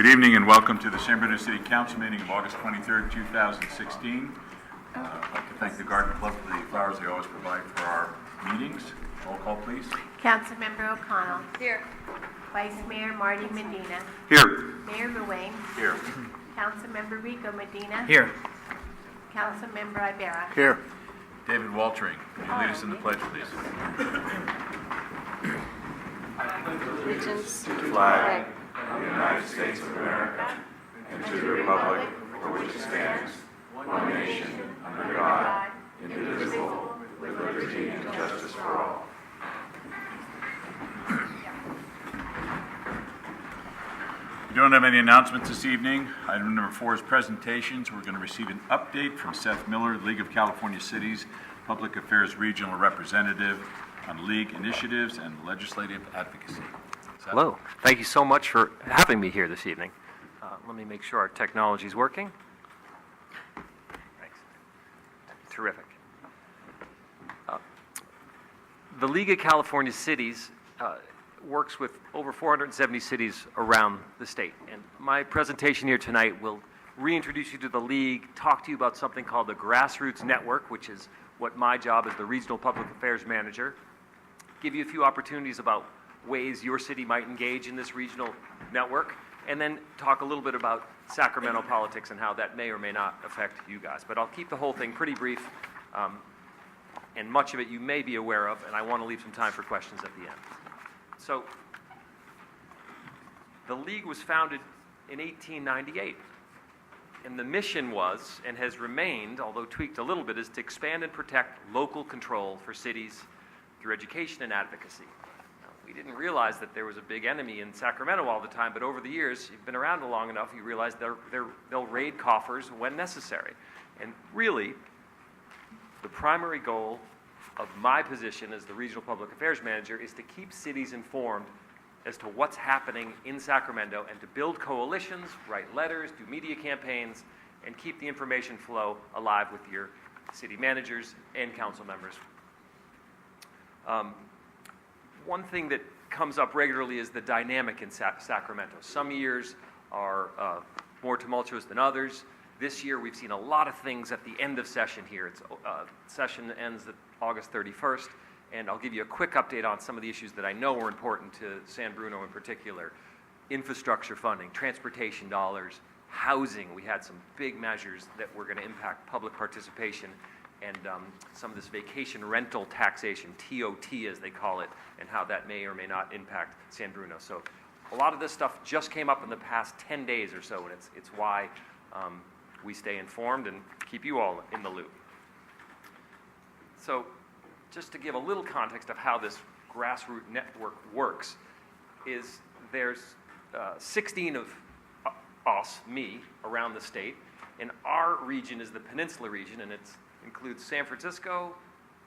Good evening and welcome to the San Bruno City Council meeting of August 23rd, 2016. I'd like to thank the Garden Club for the flowers they always provide for our meetings. Roll call, please. Councilmember O'Connell. Here. Vice Mayor Marty Medina. Here. Mayor Ruane. Here. Councilmember Rico Medina. Here. Councilmember Ibarra. Here. David Waltering, can you lead us in the pledge, please? Allegiance To the flag of the United States of America and to the republic for which it stands, one nation, under God, indivisible, with liberty and justice for all. We don't have any announcements this evening. Item number 4 is presentations. We're going to receive an update from Seth Miller, League of California Cities Public Affairs Regional Representative on league initiatives and legislative advocacy. Seth? Hello. Thank you so much for having me here this evening. Let me make sure our technology is working. Thanks. Terrific. The League of California Cities works with over 470 cities around the state. And my presentation here tonight will reintroduce you to the League, talk to you about something called the Grassroots Network, which is what my job as the Regional Public Affairs Manager, give you a few opportunities about ways your city might engage in this regional network, and then talk a little bit about Sacramento politics and how that may or may not affect you guys. But I'll keep the whole thing pretty brief, and much of it you may be aware of, and I want to leave some time for questions at the end. So, the League was founded in 1898, and the mission was, and has remained, although tweaked a little bit, is to expand and protect local control for cities through education and advocacy. Now, we didn't realize that there was a big enemy in Sacramento all the time, but over the years, you've been around long enough, you realize they'll raid coffers when necessary. And really, the primary goal of my position as the Regional Public Affairs Manager is to keep cities informed as to what's happening in Sacramento and to build coalitions, write letters, do media campaigns, and keep the information flow alive with your city managers and council members. One thing that comes up regularly is the dynamic in Sacramento. Some years are more tumultuous than others. This year we've seen a lot of things at the end of session here. Session ends at August 31st, and I'll give you a quick update on some of the issues that I know are important to San Bruno in particular. Infrastructure funding, transportation dollars, housing. We had some big measures that were going to impact public participation, and some of this vacation rental taxation, TOT as they call it, and how that may or may not impact San Bruno. So a lot of this stuff just came up in the past 10 days or so, and it's why we stay informed and keep you all in the loop. So just to give a little context of how this grassroots network works, is there's 16 of us, me, around the state, and our region is the Peninsula region, and it includes San Francisco,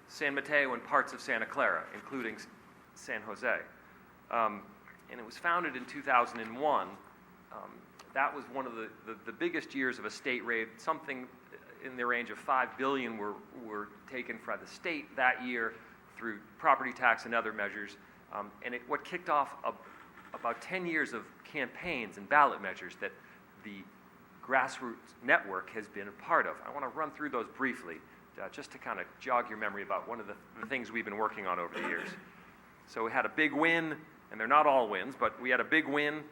San Mateo, and parts of Santa Clara, including San Jose. And it was founded in 2001. That was one of the biggest years of a state raid. Something in the range of $5 billion were taken from the state that year through property tax and other measures. And what kicked off about 10 years of campaigns and ballot measures that the Grassroots Network has been a part of. I want to run through those briefly, just to kind of jog your memory about one of the things we've been working on over the years. So we had a big win, and they're not all wins, but we had a big win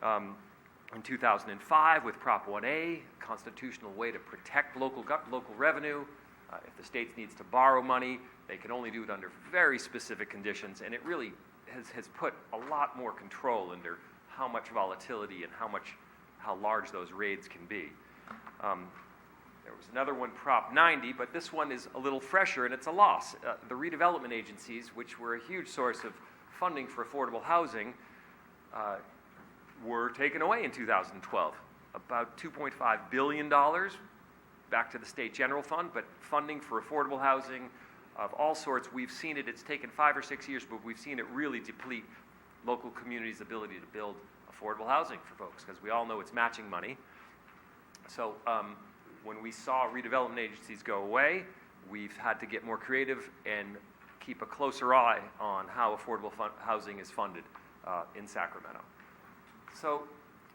in 2005 with Prop 1A, constitutional way to protect local revenue. If the state needs to borrow money, they can only do it under very specific conditions, and it really has put a lot more control under how much volatility and how large those raids can be. There was another one, Prop 90, but this one is a little fresher, and it's a loss. The redevelopment agencies, which were a huge source of funding for affordable housing, were taken away in 2012. About $2.5 billion back to the state general fund, but funding for affordable housing of all sorts, we've seen it. It's taken 5 or 6 years, but we've seen it really deplete local communities' ability to build affordable housing for folks, because we all know it's matching money. So when we saw redevelopment agencies go away, we've had to get more creative and keep a closer eye on how affordable housing is funded in Sacramento. So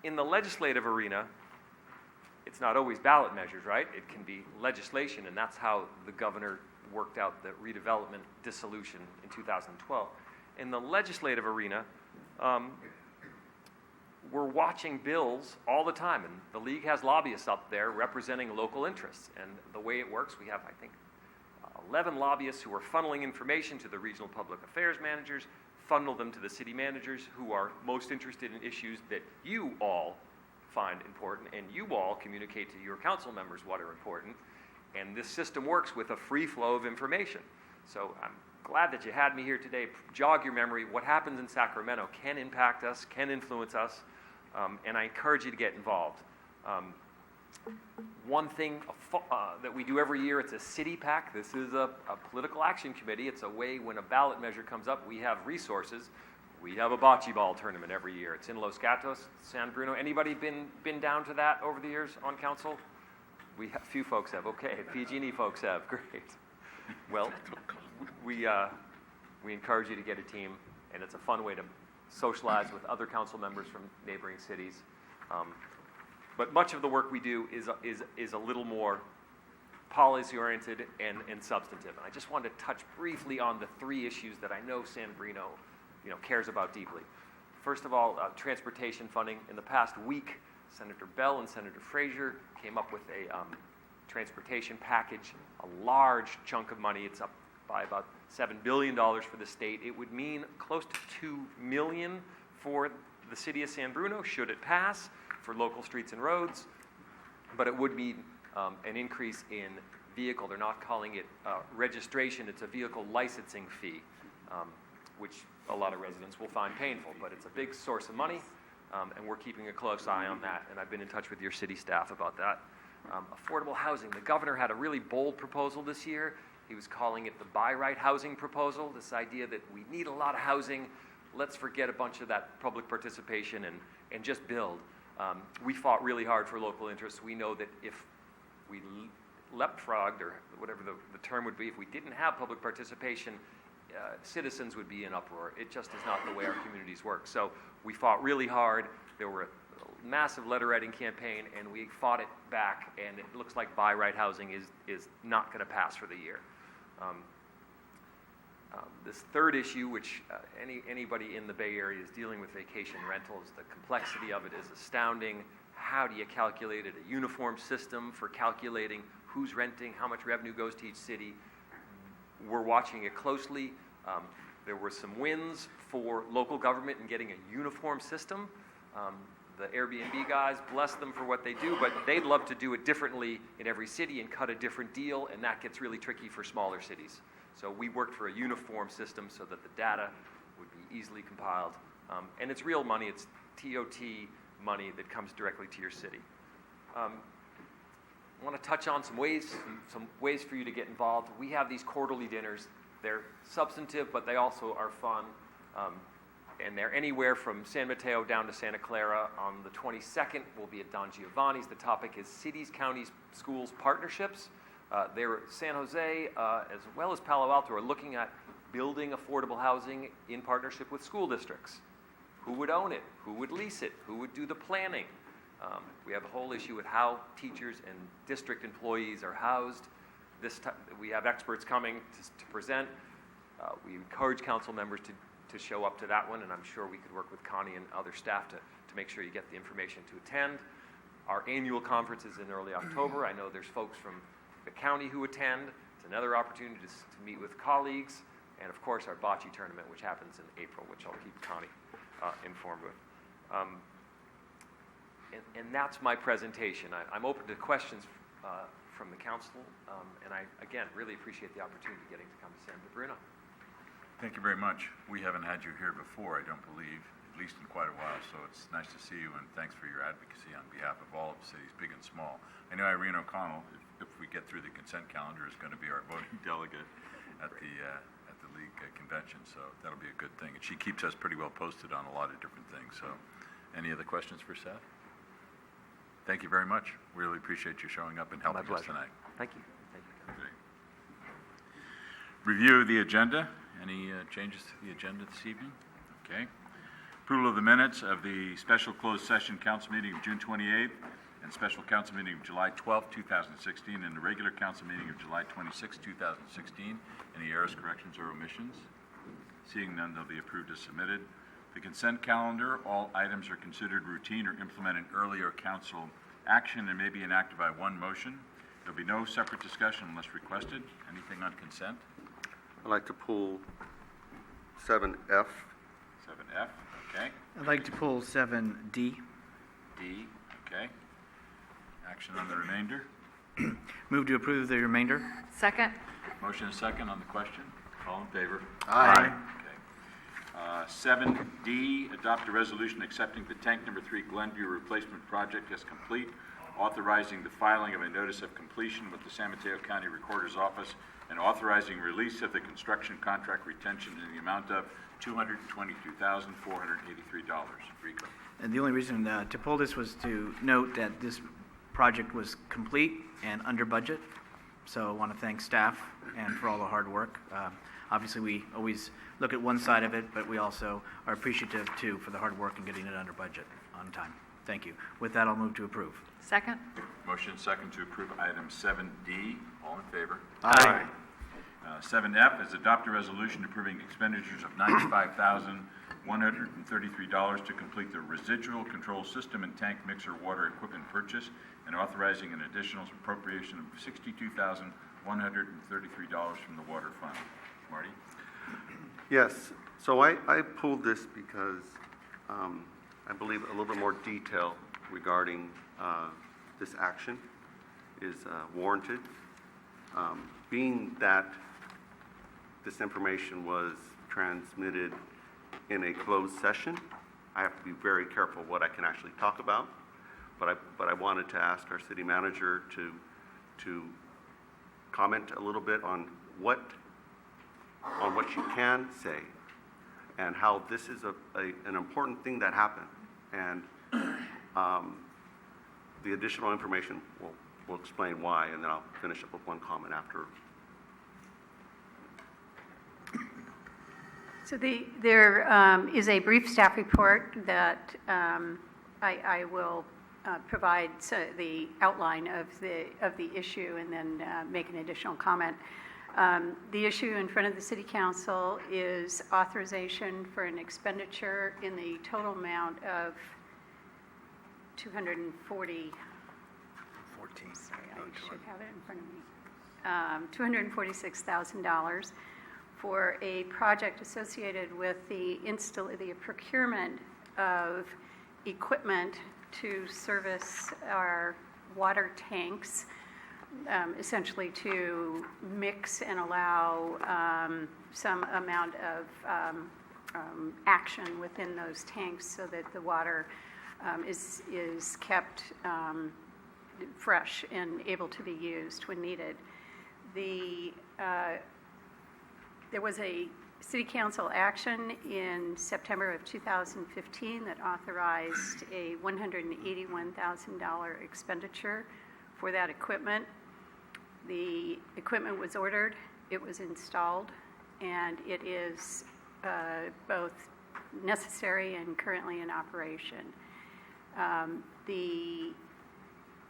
In the legislative arena, it's not always ballot measures, right? It can be legislation, and that's how the governor worked out the redevelopment dissolution in 2012. In the legislative arena, we're watching bills all the time, and the league has lobbyists up there representing local interests. And the way it works, we have, I think, 11 lobbyists who are funneling information to the regional public affairs managers, funnel them to the city managers who are most interested in issues that you all find important, and you all communicate to your council members what are important. And this system works with a free flow of information. So I'm glad that you had me here today. Jog your memory. What happens in Sacramento can impact us, can influence us, and I encourage you to get involved. One thing that we do every year, it's a city PAC. This is a political action committee. It's a way when a ballot measure comes up, we have resources. We have a bocce ball tournament every year. It's in Los Gatos, San Bruno. Anybody been down to that over the years on council? A few folks have. Okay, PG&E folks have. Great. Well, we encourage you to get a team, and it's a fun way to socialize with other council members from neighboring cities. But much of the work we do is a little more policy-oriented and substantive. And I just wanted to touch briefly on the three issues that I know San Bruno cares about deeply. First of all, transportation funding. In the past week, Senator Bell and Senator Frazier came up with a transportation package, a large chunk of money. It's up by about $7 billion for the state. It would mean close to $2 million for the city of San Bruno, should it pass, for local streets and roads. But it would mean an increase in vehicle. They're not calling it registration. It's a vehicle licensing fee, which a lot of residents will find painful. But it's a big source of money, and we're keeping a close eye on that. And I've been in touch with your city staff about that. Affordable housing. The governor had a really bold proposal this year. He was calling it the buy right housing proposal, this idea that we need a lot of housing. Let's forget a bunch of that public participation and just build. We fought really hard for local interests. We know that if we leapfrogged, or whatever the term would be, if we didn't have public participation, citizens would be in uproar. It just is not the way our communities work. So we fought really hard. There were a massive letter writing campaign, and we fought it back, and it looks like buy right housing is not going to pass for the year. This third issue, which anybody in the Bay Area is dealing with vacation rentals, the complexity of it is astounding. How do you calculate it? A uniform system for calculating who's renting, how much revenue goes to each city. We're watching it closely. There were some wins for local government in getting a uniform system. The Airbnb guys, bless them for what they do, but they'd love to do it differently in every city and cut a different deal, and that gets really tricky for smaller cities. So we worked for a uniform system so that the data would be easily compiled. And it's real money. It's TOT money that comes directly to your city. I want to touch on some ways for you to get involved. We have these quarterly dinners. They're substantive, but they also are fun. And they're anywhere from San Mateo down to Santa Clara. On the 22nd, we'll be at Don Giovanni's. The topic is cities, counties, schools partnerships. San Jose, as well as Palo Alto, are looking at building affordable housing in partnership with school districts. Who would own it? Who would lease it? Who would do the planning? We have a whole issue with how teachers and district employees are housed. This time, we have experts coming to present. We encourage council members to show up to that one, and I'm sure we could work with Connie and other staff to make sure you get the information to attend. Our annual conference is in early October. I know there's folks from the county who attend. It's another opportunity to meet with colleagues. And of course, our bocce tournament, which happens in April, which I'll keep Connie informed with. And that's my presentation. I'm open to questions from the council, and I, again, really appreciate the opportunity getting to come to San Bruno. Thank you very much. We haven't had you here before, I don't believe, at least in quite a while, so it's nice to see you, and thanks for your advocacy on behalf of all of the cities, big and small. I know Irene O'Connell, if we get through the consent calendar, is going to be our voting delegate at the league convention, so that'll be a good thing. And she keeps us pretty well posted on a lot of different things. So any other questions for Seth? Thank you very much. Really appreciate you showing up and helping us tonight. Thank you. Thank you. Great. Review of the agenda. Any changes to the agenda this evening? Okay. Approval of the minutes of the special closed session council meeting of June 28th and special council meeting of July 12th, 2016, and the regular council meeting of July 26th, 2016. Any errors, corrections, or omissions? Seeing none, they'll be approved as submitted. The consent calendar, all items are considered routine or implement an earlier council action and may be enacted by one motion. There'll be no separate discussion unless requested. Anything on consent? I'd like to pull 7F. 7F, okay. I'd like to pull 7D. D, okay. Action on the remainder. Move to approve the remainder. Second. Motion and second on the question. All in favor? Aye. Okay. 7D, adopt a resolution accepting the tank number 3 Glenview replacement project as complete, authorizing the filing of a notice of completion with the San Mateo County Recorder's Office, and authorizing release of the construction contract retention in the amount of $222,483. Rico. And the only reason to pull this was to note that this project was complete and under budget. So I want to thank staff and for all the hard work. Obviously, we always look at one side of it, but we also are appreciative, too, for the hard work in getting it under budget on time. Thank you. With that, I'll move to approve. Second. Motion and second to approve item 7D. All in favor? Aye. 7F is adopt a resolution approving expenditures of $95,133 to complete the residual control system and tank mixer water equipment purchase and authorizing an additional appropriation of $62,133 from the water fund. Marty? Yes, so I pulled this because I believe a little bit more detail regarding this action is warranted. Being that this information was transmitted in a closed session, I have to be very careful what I can actually talk about. But I wanted to ask our city manager to comment a little bit on what she can say and how this is an important thing that happened. And the additional information will explain why, and then I'll finish up with one comment after. So there is a brief staff report that I will provide the outline of the issue and then make an additional comment. The issue in front of the City Council is authorization for an expenditure in the total amount of $246,000 for a project associated with the procurement of equipment to service our water tanks, essentially to mix and allow some amount of action within those tanks so that the water is kept fresh and able to be used when needed. There was a City Council action in September of 2015 that authorized a $181,000 expenditure for that equipment. The equipment was ordered, it was installed, and it is both necessary and currently in operation. The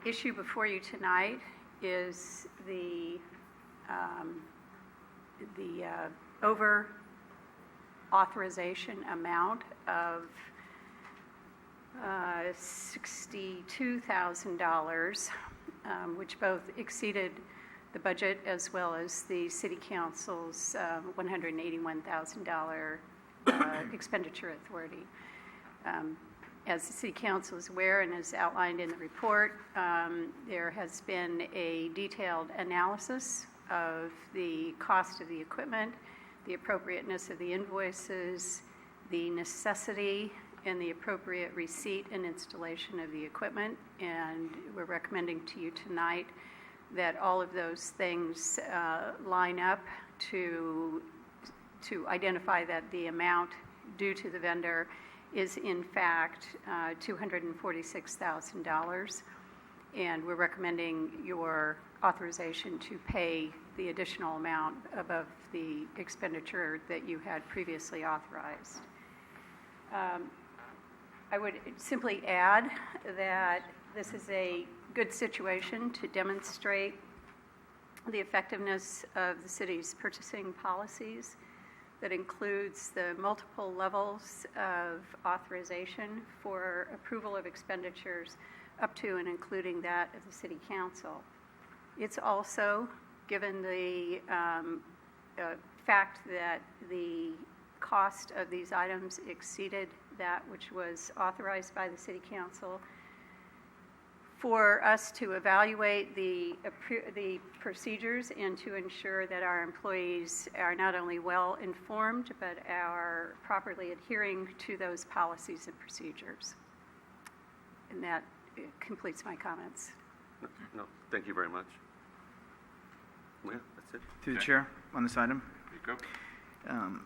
issue before you tonight is the over authorization amount of $62,000, which both exceeded the budget as well as the City Council's $181,000 expenditure authority. As the City Council is aware and as outlined in the report, there has been a detailed analysis of the cost of the equipment, the appropriateness of the invoices, the necessity and the appropriate receipt and installation of the equipment. And we're recommending to you tonight that all of those things line up to identify that the amount due to the vendor is in fact $246,000. And we're recommending your authorization to pay the additional amount above the expenditure that you had previously authorized. I would simply add that this is a good situation to demonstrate the effectiveness of the city's purchasing policies that includes the multiple levels of authorization for approval of expenditures up to and including that of the city council. It's also, given the fact that the cost of these items exceeded that which was authorized by the city council, for us to evaluate the procedures and to ensure that our employees are not only well informed, but are properly adhering to those policies and procedures. And that completes my comments. No, thank you very much. Yeah, that's it. Through the Okay. chair, on this item. Rico?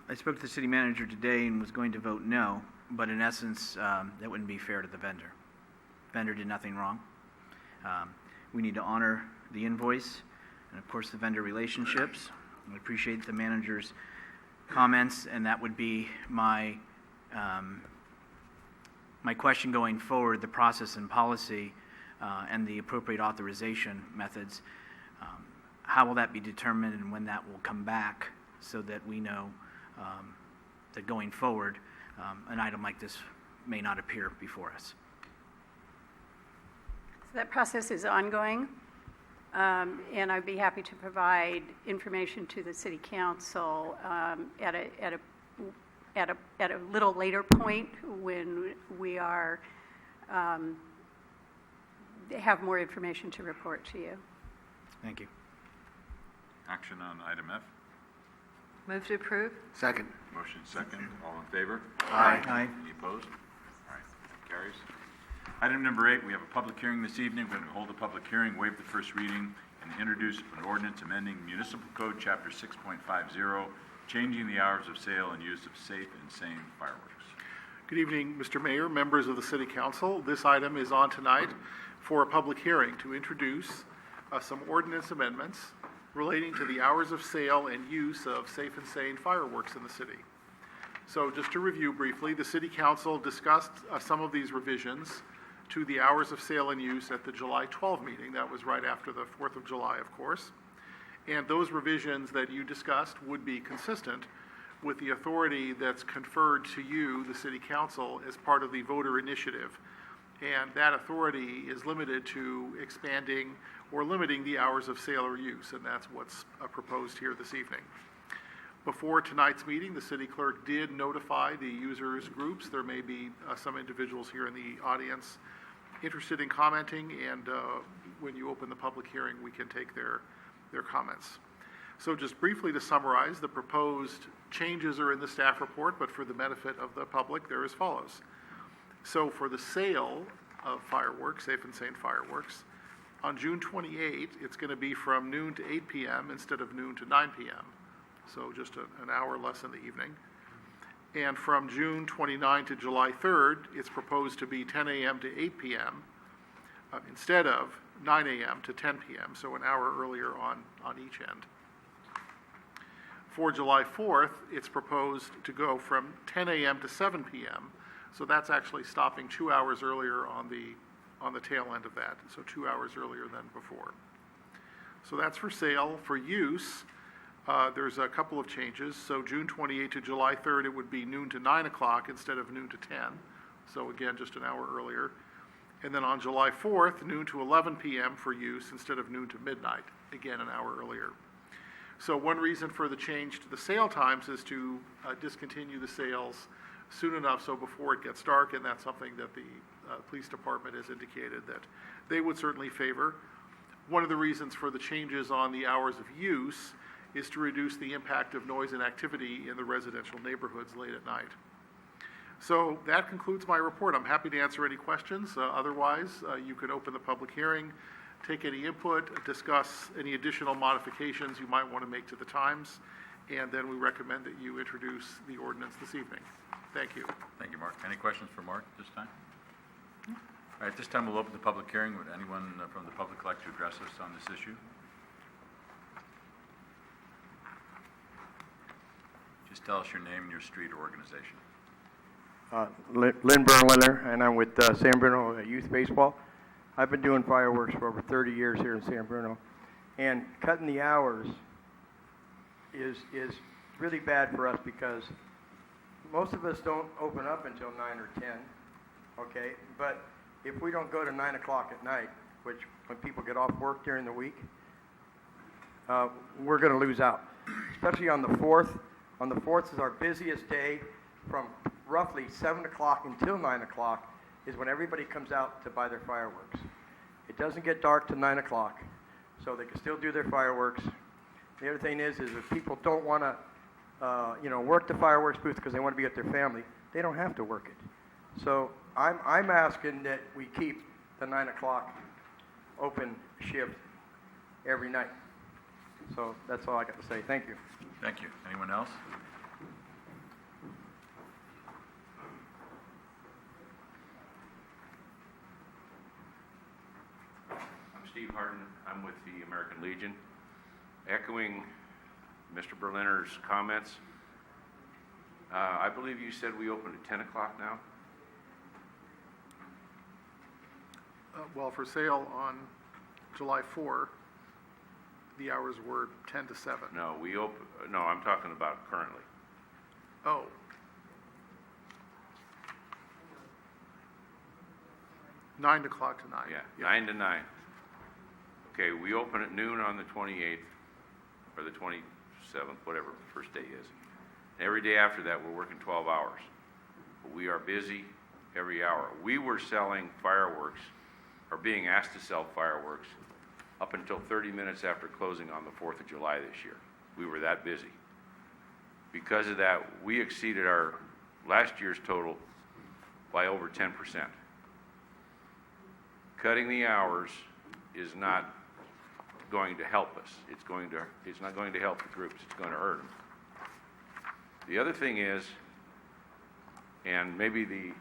I spoke to the city manager today and was going to vote no, but in essence, that wouldn't be fair to the vendor. Vendor did nothing wrong. We need to honor the invoice and, of course, the vendor relationships. I appreciate the manager's comments, and that would be my question going forward, the process and policy and the appropriate authorization methods. How will that be determined and when that will come back so that we know that going forward, an item like this may not appear before us? So that process is ongoing, and I'd be happy to provide information to the city council at a little later point when we are have more information to report to you. Thank you. Action on item F. Move to approve? Second. Motion second. All in favor? Aye. Any opposed? All right, carries. Item number 8, we have a public hearing this evening. We're going to hold a public hearing, waive the first reading, and introduce an ordinance amending Municipal Code Chapter 6.50, changing the hours of sale and use of safe and sane fireworks. Good evening, Mr. Mayor, members of the City Council. This item is on tonight for a public hearing to introduce some ordinance amendments relating to the hours of sale and use of safe and sane fireworks in the city. So just to review briefly, the City Council discussed some of these revisions to the hours of sale and use at the July 12 meeting. That was right after the 4th of July, of course. And those revisions that you discussed would be consistent with the authority that's conferred to you, the City Council, as part of the voter initiative. And that authority is limited to expanding or limiting the hours of sale or use, and that's what's proposed here this evening. Before tonight's meeting, the city clerk did notify the users groups. There may be some individuals here in the audience interested in commenting, and when you open the public hearing, we can take their comments. So just briefly to summarize, the proposed changes are in the staff report, but for the benefit of the public, they're as follows. So for the sale of fireworks, safe and sane fireworks, on June 28, it's going to be from noon to 8 p.m. instead of noon to 9 p.m. So just an hour less in the evening. And from June 29 to July 3rd, it's proposed to be 10 a.m. to 8 p.m. Instead of 9 a.m. to 10 p.m., so an hour earlier on each end. For July 4th, it's proposed to go from 10 a.m. to 7 p.m., so that's actually stopping 2 hours earlier on the tail end of that, so 2 hours earlier than before. So that's for sale. For use, there's a couple of changes. So June 28 to July 3rd, it would be noon to 9 o'clock instead of noon to 10. So again, just an hour earlier. And then on July 4th, noon to 11 p.m. for use instead of noon to midnight. Again, an hour earlier. So one reason for the change to the sale times is to discontinue the sales soon enough so before it gets dark, and that's something that the police department has indicated that they would certainly favor. One of the reasons for the changes on the hours of use is to reduce the impact of noise and activity in the residential neighborhoods late at night. So that concludes my report. I'm happy to answer any questions. Otherwise, you can open the public hearing, take any input, discuss any additional modifications you might want to make to the times, and then we recommend that you introduce the ordinance this evening. Thank you. Thank you, Mark. Any questions for Mark this time? All right, this time we'll open the public hearing. Would anyone from the public like to address us on this issue? Just tell us your name and your street or organization. Lynn Berliner, and I'm with San Bruno Youth Baseball. I've been doing fireworks for over 30 years here in San Bruno, and cutting the hours is really bad for us because most of us don't open up until 9 or 10, okay? But if we don't go to 9 o'clock at night, which when people get off work during the week, we're going to lose out, especially on the 4th. On the 4th is our busiest day. From roughly 7 o'clock until 9 o'clock is when everybody comes out to buy their fireworks. It doesn't get dark till 9 o'clock, so they can still do their fireworks. The other thing is if people don't want to, work the fireworks booth because they want to be with their family, they don't have to work it. So I'm asking that we keep the 9 o'clock open shift every night. So that's all I got to say. Thank you. Thank you. Anyone else? Steve Harden, I'm with the American Legion. Echoing Mr. Berliner's comments, I believe you said we open at 10 o'clock now? Well, for sale on July 4, the hours were 10 to 7. No, no, I'm talking about currently. Oh. Nine o'clock to 9. Yeah, 9 to 9. Okay, we open at noon on the 28th, or the 27th, whatever the first day is. Every day after that, we're working 12 hours. But we are busy every hour. We were selling fireworks, or being asked to sell fireworks, up until 30 minutes after closing on the 4th of July this year. We were that busy. Because of that, we exceeded our last year's total by over 10%. Cutting the hours is not going to help us. It's not going to help the groups. It's going to hurt them. The other thing is, and maybe the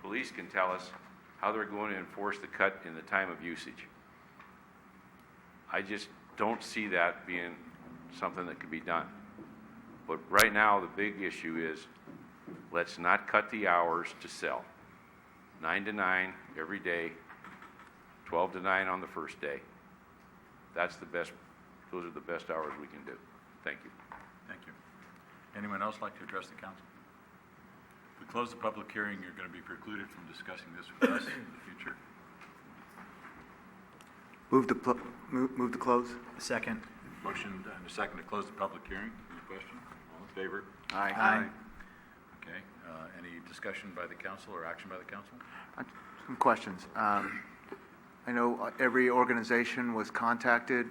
police can tell us how they're going to enforce the cut in the time of usage. I just don't see that being something that could be done. But right now, the big issue is, let's not cut the hours to sell. 9 to 9 every day, 12 to 9 on the first day. Those are the best hours we can do. Thank you. Thank you. Anyone else like to address the council? If we close the public hearing, you're going to be precluded from discussing this with us in the future. Move to close. Second. Motion and a second to close the public hearing. Any question? All in favor? Aye. Okay. Any discussion by the council or action by the council? Some questions. I know every organization was contacted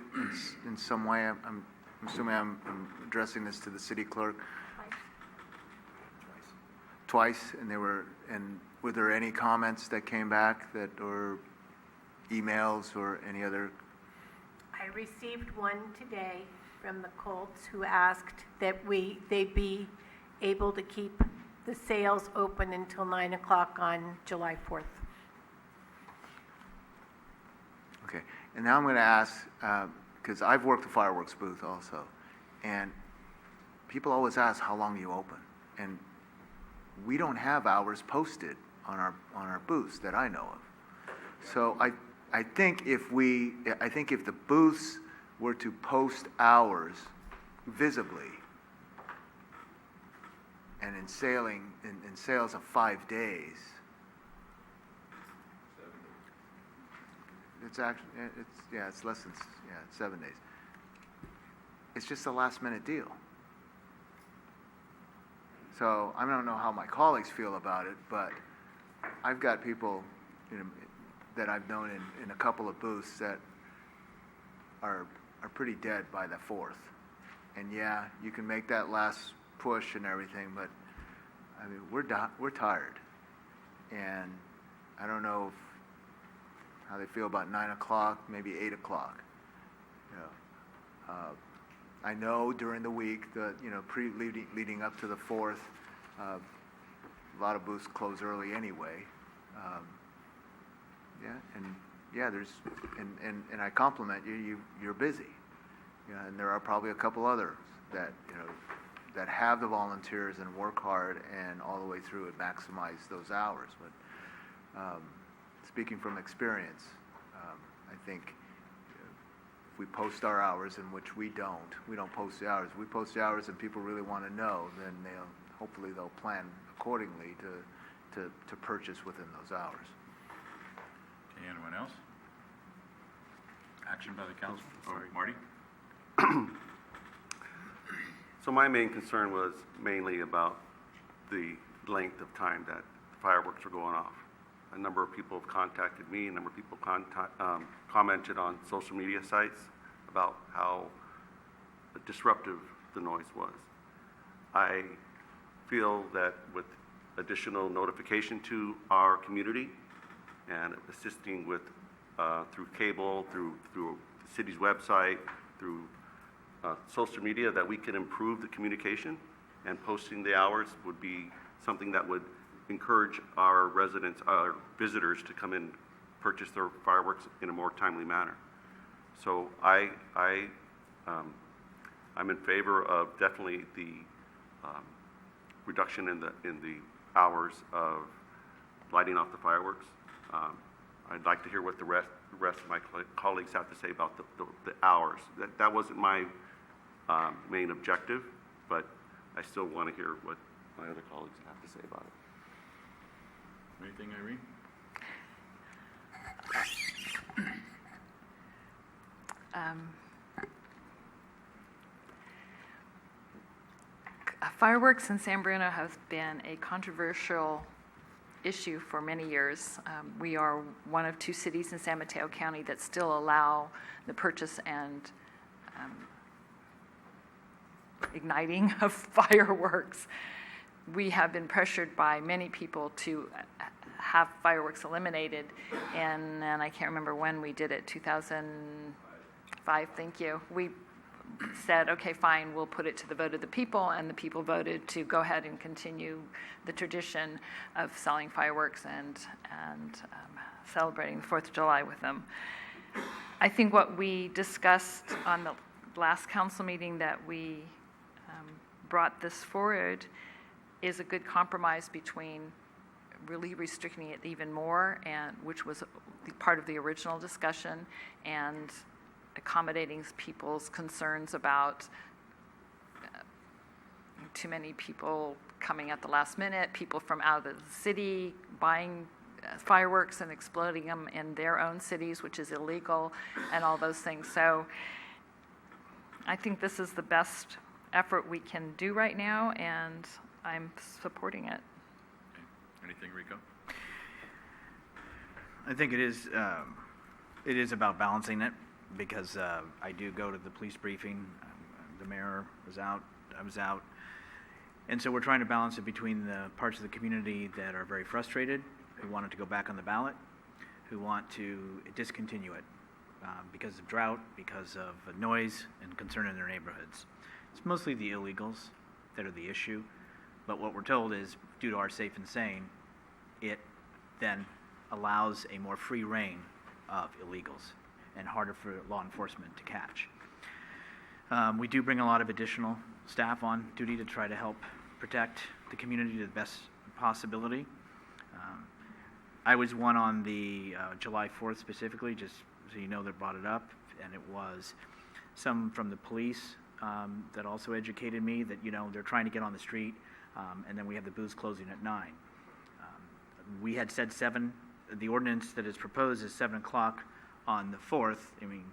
in some way. I'm assuming I'm addressing this to the city clerk. Twice, and were there any comments that came back or emails or any other? I received one today from the Colts who asked that they be able to keep the sales open until 9 o'clock on July 4th. Okay, and now I'm going to ask, because I've worked the fireworks booth also, and people always ask how long you open, and we don't have hours posted on our booths that I know of. So I think if the booths were to post hours visibly, and in sales of 5 days, it's less than 7 days. It's just a last minute deal. So I don't know how my colleagues feel about it, but I've got people, that I've known in a couple of booths that are pretty dead by the 4th. And yeah, you can make that last push and everything, but I mean we're tired, and I don't know how they feel about 9 o'clock, maybe 8 o'clock. I know during the week, leading up to the 4th, a lot of booths close early anyway. And I compliment you. You're busy, and there are probably a couple others that that have the volunteers and work hard and all the way through and maximize those hours. But speaking from experience, I think if we post our hours, in which we don't post the hours. We post the hours and people really want to know, then hopefully they'll plan accordingly to purchase within those hours. Okay, anyone else? Action by the council? Sorry, Marty? So my main concern was mainly about the length of time that fireworks were going off. A number of people have contacted me, a number of people commented on social media sites about how disruptive the noise was. I feel that with additional notification to our community and assisting with through cable, through the city's website, through social media, that we can improve the communication, and posting the hours would be something that would encourage our residents, our visitors, to come in, purchase their fireworks in a more timely manner. So I'm in favor of definitely the reduction in the hours of lighting off the fireworks. I'd like to hear what the rest of my colleagues have to say about the hours. That wasn't my main objective, but I still want to hear what my other colleagues have to say about it. Anything, Irene? Fireworks in San Bruno has been a controversial issue for many years. We are one of 2 cities in San Mateo County that still allow the purchase and igniting of fireworks. We have been pressured by many people to have fireworks eliminated, and I can't remember when we did it, 2005, thank you. We said, okay, fine, we'll put it to the vote of the people, and the people voted to go ahead and continue the tradition of selling fireworks and celebrating the 4th of July with them. I think what we discussed on the last council meeting that we brought this forward is a good compromise between really restricting it even more, and which was part of the original discussion, and accommodating people's concerns about too many people coming at the last minute, people from out of the city buying fireworks and exploding them in their own cities, which is illegal, and all those things. So I think this is the best effort we can do right now, and I'm supporting it. Okay. Anything, Rico? I think it is about balancing it, because I do go to the police briefing. The mayor was out, I was out. And so we're trying to balance it between the parts of the community that are very frustrated, who want it to go back on the ballot, who want to discontinue it because of drought, because of noise and concern in their neighborhoods. It's mostly the illegals that are the issue, but what we're told is, due to our safe and sane, it then allows a more free reign of illegals and harder for law enforcement to catch. We do bring a lot of additional staff on duty to try to help protect the community to the best possibility. I was one on the July 4th specifically, just so you know, that brought it up, and it was some from the police that also educated me that, you know, they're trying to get on the street, and then we have the booths closing at 9. We had said 7. The ordinance that is proposed is 7 o'clock on the 4th. I mean,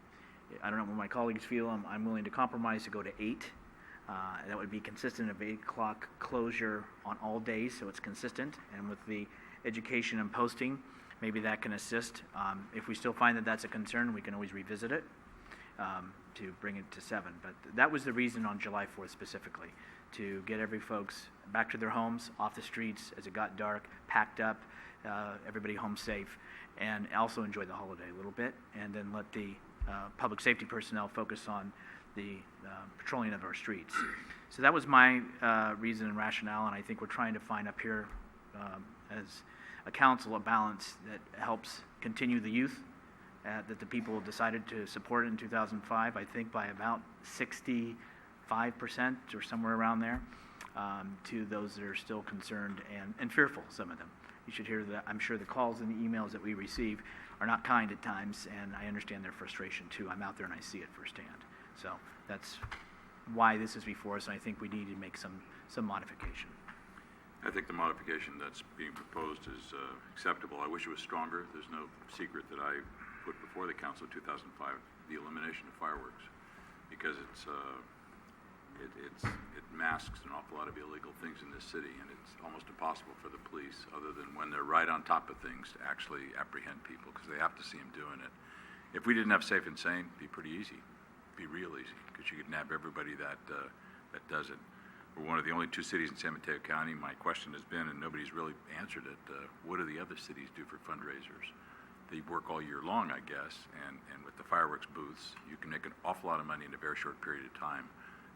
I don't know what my colleagues feel. I'm willing to compromise to go to 8. That would be consistent of 8 o'clock closure on all days, so it's consistent. And with the education and posting, maybe that can assist. If we still find that that's a concern, we can always revisit it to bring it to 7. But that was the reason on July 4th specifically, to get every folks back to their homes, off the streets as it got dark, packed up, everybody home safe, and also enjoy the holiday a little bit, and then let the public safety personnel focus on the patrolling of our streets. So that was my reason and rationale, and I think we're trying to find up here as a council a balance that helps continue the youth that the people decided to support in 2005. I think by about 60 5% or somewhere around there, to those that are still concerned and fearful, some of them. You should hear that. I'm sure the calls and the emails that we receive are not kind at times, and I understand their frustration too. I'm out there and I see it firsthand. So that's why this is before us, and I think we need to make some modification. I think the modification that's being proposed is acceptable. I wish it was stronger. There's no secret that I put before the council in 2005, the elimination of fireworks, because it masks an awful lot of illegal things in this city, and it's almost impossible for the police, other than when they're right on top of things, to actually apprehend people, because they have to see them doing it. If we didn't have Safe and Sane, it'd be pretty easy. It'd be real easy, because you could nab everybody that does it. We're one of the only 2 cities in San Mateo County. My question has been, and nobody's really answered it, what do the other cities do for fundraisers? They work all year long, I guess, and with the fireworks booths, you can make an awful lot of money in a very short period of time,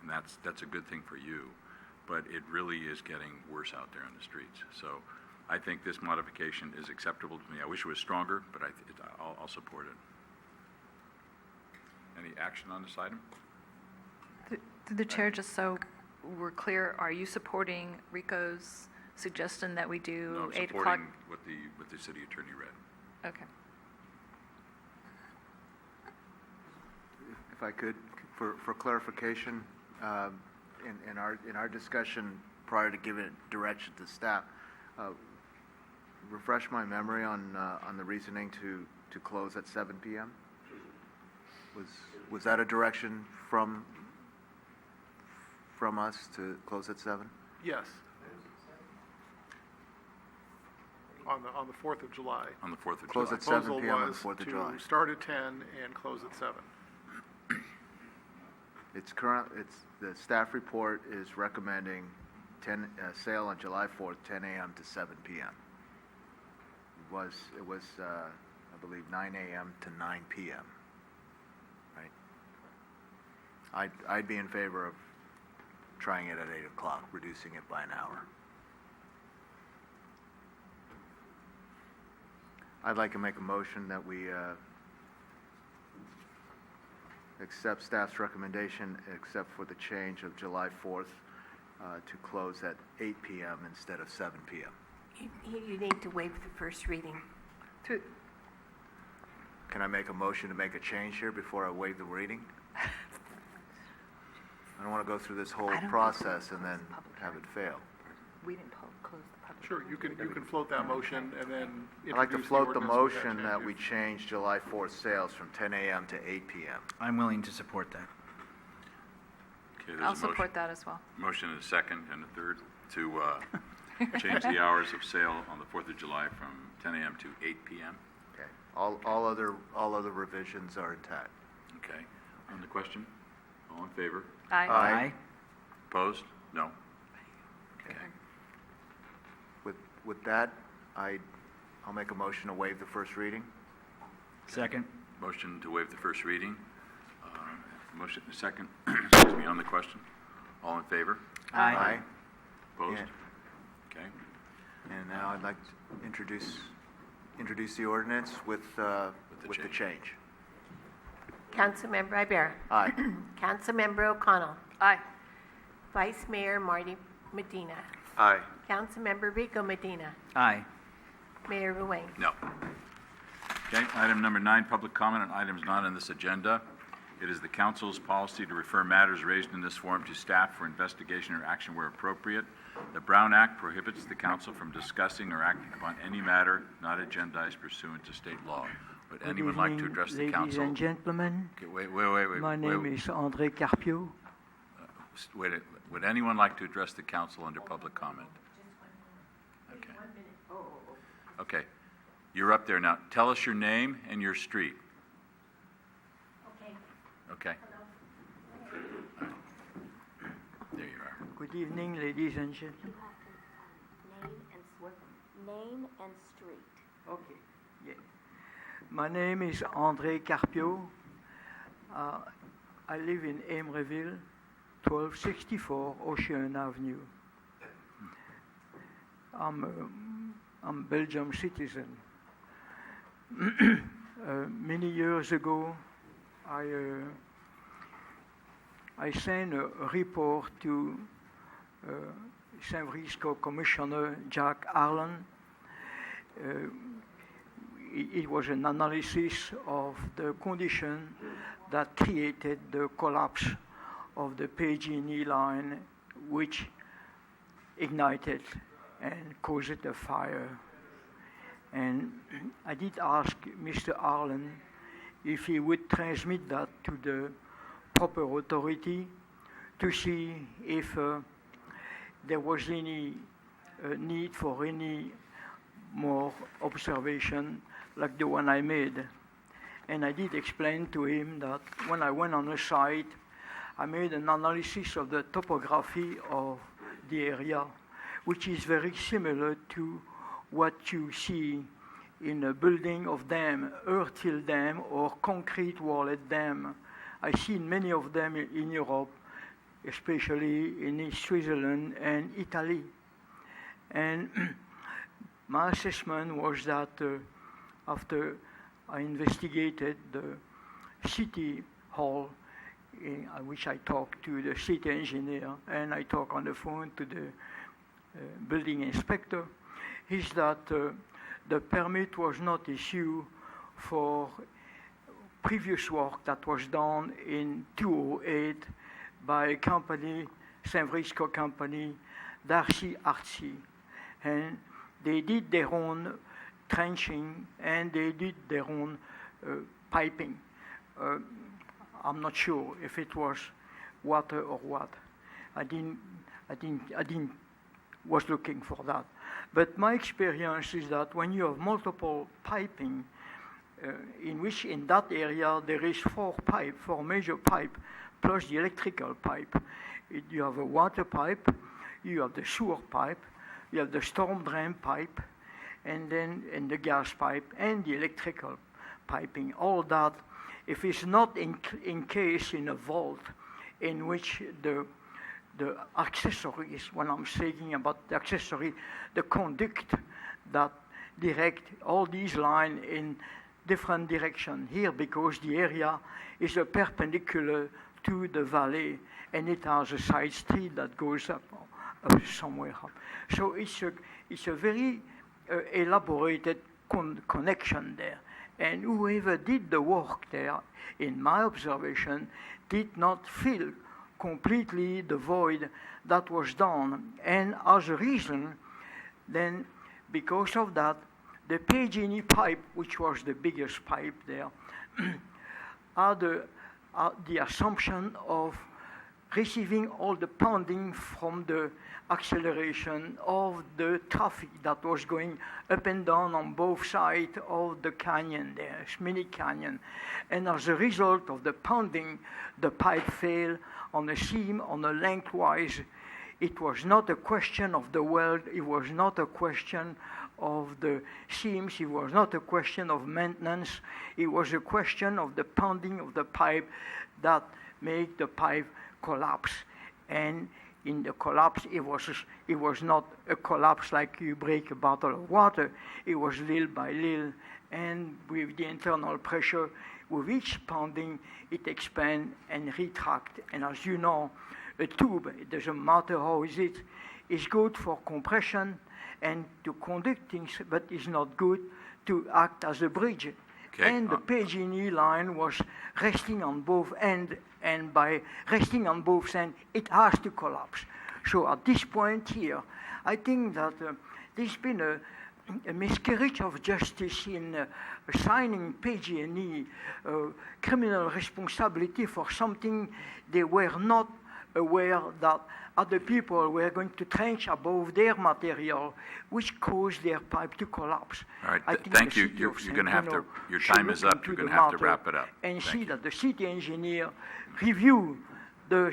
and that's a good thing for you. But it really is getting worse out there in the streets. So I think this modification is acceptable to me. I wish it was stronger, but I'll support it. Any action on this item? Through the chair, just so we're clear, are you supporting Rico's suggestion that we do No, I'm 8 o'clock? supporting what the city attorney read. Okay. If I could, for clarification, in our discussion prior to giving direction to staff, refresh my memory on the reasoning to close at 7 p.m. Was that a direction from us to close at 7? Yes. On the 4th of July. On the 4th of Close July. at 7 Proposal p.m. on the was 4th of July. to start at 10 and close at 7. The staff report is recommending sale on July 4th, 10 a.m. to 7 p.m. It was I believe 9 a.m. to 9 p.m. Right? I'd be in favor of trying it at 8 o'clock, reducing it by an hour. I'd like to make a motion that we accept staff's recommendation, except for the change of July 4th to close at 8 p.m. instead of 7 p.m. You need to waive the first reading. Through, Can I make a motion to make a change here before I waive the reading? I don't want to go through this whole I don't process and think then it's public have it fail. we didn't close the public. Sure, you can float that motion and then I'd like to introduce the float the ordinance with that motion that we change. change July 4th sales from 10 a.m. to 8 p.m. I'm willing to support that. Okay, there's I'll a motion. support that as well. Motion and a second and a third to change the hours of sale on the 4th of July from 10 a.m. to 8 p.m. Okay. All other revisions are intact. Okay. On the question? All in favor? Aye. Opposed? No. Okay. With that, I'll make a motion to waive the first reading. Second. Motion to waive the first reading. Motion and a second. Excuse me, on the question. All in favor? Aye. Opposed? Yeah. Okay. And now I'd like to introduce the ordinance with the change. change. Councilmember Ibarra. Aye. Councilmember O'Connell. Aye. Vice Mayor Marty Medina. Aye. Councilmember Rico Medina. Aye. Mayor Ruane. No. Okay, item number 9, public comment on items not on this agenda. It is the council's policy to refer matters raised in this forum to staff for investigation or action where appropriate. The Brown Act prohibits the council from discussing or acting upon any matter not agendized pursuant to state law. Would anyone like to address the council? Ladies and gentlemen, Okay, wait. my name is André Carpio. Wait, would anyone like to address the council under public comment? Okay. Okay, you're up there now. Tell us your name and your street. Okay. There you are. Good evening, ladies and gentlemen. Name and street. Okay. Yeah. My name is André Carpio. I live in Emeryville, 1264 Ocean Avenue. I'm a Belgian citizen. Many years ago, I I sent a report to San Francisco Commissioner Jack Harlan. It was an analysis of the condition that created the collapse of the PG&E line, which ignited and caused a fire. And I did ask Mr. Harlan if he would transmit that to the proper authority to see if there was any need for any more observation like the one I made. And I did explain to him that when I went on the site, I made an analysis of the topography of the area, which is very similar to what you see in a building of dam, earth-filled dam or concrete walled dam. I've seen many of them in Europe, especially in Switzerland and Italy. And my assessment was that after I investigated the city hall, in which I talked to the city engineer and I talked on the phone to the building inspector, is that the permit was not issued for previous work that was done in 2008 by a company, San Francisco company, Darcy Artsy. And they did their own trenching and they did their own piping. I'm not sure if it was water or what. I didn't was looking for that. But my experience is that when you have multiple piping, in which in that area there is four major pipe, plus the electrical pipe. You have a water pipe, you have the sewer pipe, you have the storm drain pipe, and then the gas pipe and the electrical piping. All that, if it's not encased in a vault, in which the accessories, when I'm saying about the accessory, the conduct that direct all these lines in different direction here, because the area is a perpendicular to the valley and it has a side street that goes up somewhere up. So it's a very elaborated connection there. And whoever did the work there, in my observation, did not fill completely the void that was done. And as a reason, then because of that, the PG&E pipe, which was the biggest pipe there, had the assumption of receiving all the pounding from the acceleration of the traffic that was going up and down on both sides of the canyon there, mini canyon. And as a result of the pounding, the pipe failed on a seam, on a lengthwise. It was not a question of the weld, it was not a question of the seams, it was not a question of maintenance, it was a question of the pounding of the pipe that made the pipe collapse. And in the collapse, it was not a collapse like you break a bottle of water, it was little by little, and with the internal pressure, with each pounding, it expands and retract. And as you know, a tube, it doesn't matter how is good for compression and to conduct things, but it's not good to act as a bridge. Okay. And the PG&E line was resting on both ends, and by resting on both ends, it has to collapse. So at this point here, I think that there's been a miscarriage of justice in assigning PG&E criminal responsibility for something they were not aware that other people were going to trench above their material, which caused their pipe to collapse. All right, thank you. You're going to have to, your time is up. You're going to have to wrap it up. And see that the city engineer review the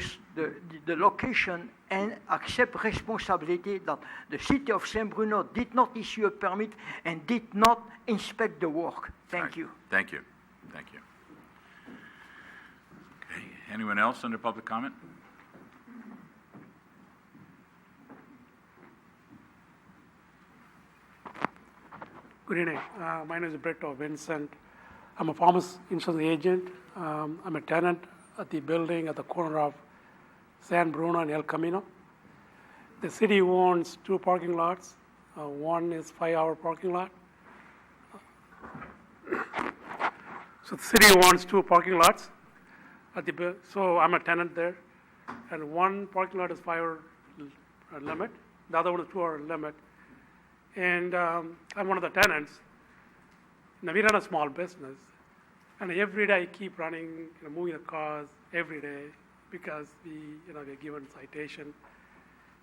location and accept responsibility that the city of San Bruno did not issue a permit and did not inspect the work. Thank you. Thank you. Thank you. Okay. Anyone else under public comment? Good evening. My name is Brett Vincent. I'm a farmers insurance agent. I'm a tenant at the building at the corner of San Bruno and El Camino. The city owns 2 parking lots. One is 5-hour parking lot. So the city owns 2 parking lots. So I'm a tenant there. And one parking lot is 5-hour limit. The other one is 2-hour limit. And I'm one of the tenants. Now, we run a small business. And every day I keep running, moving the cars every day because we're given citation.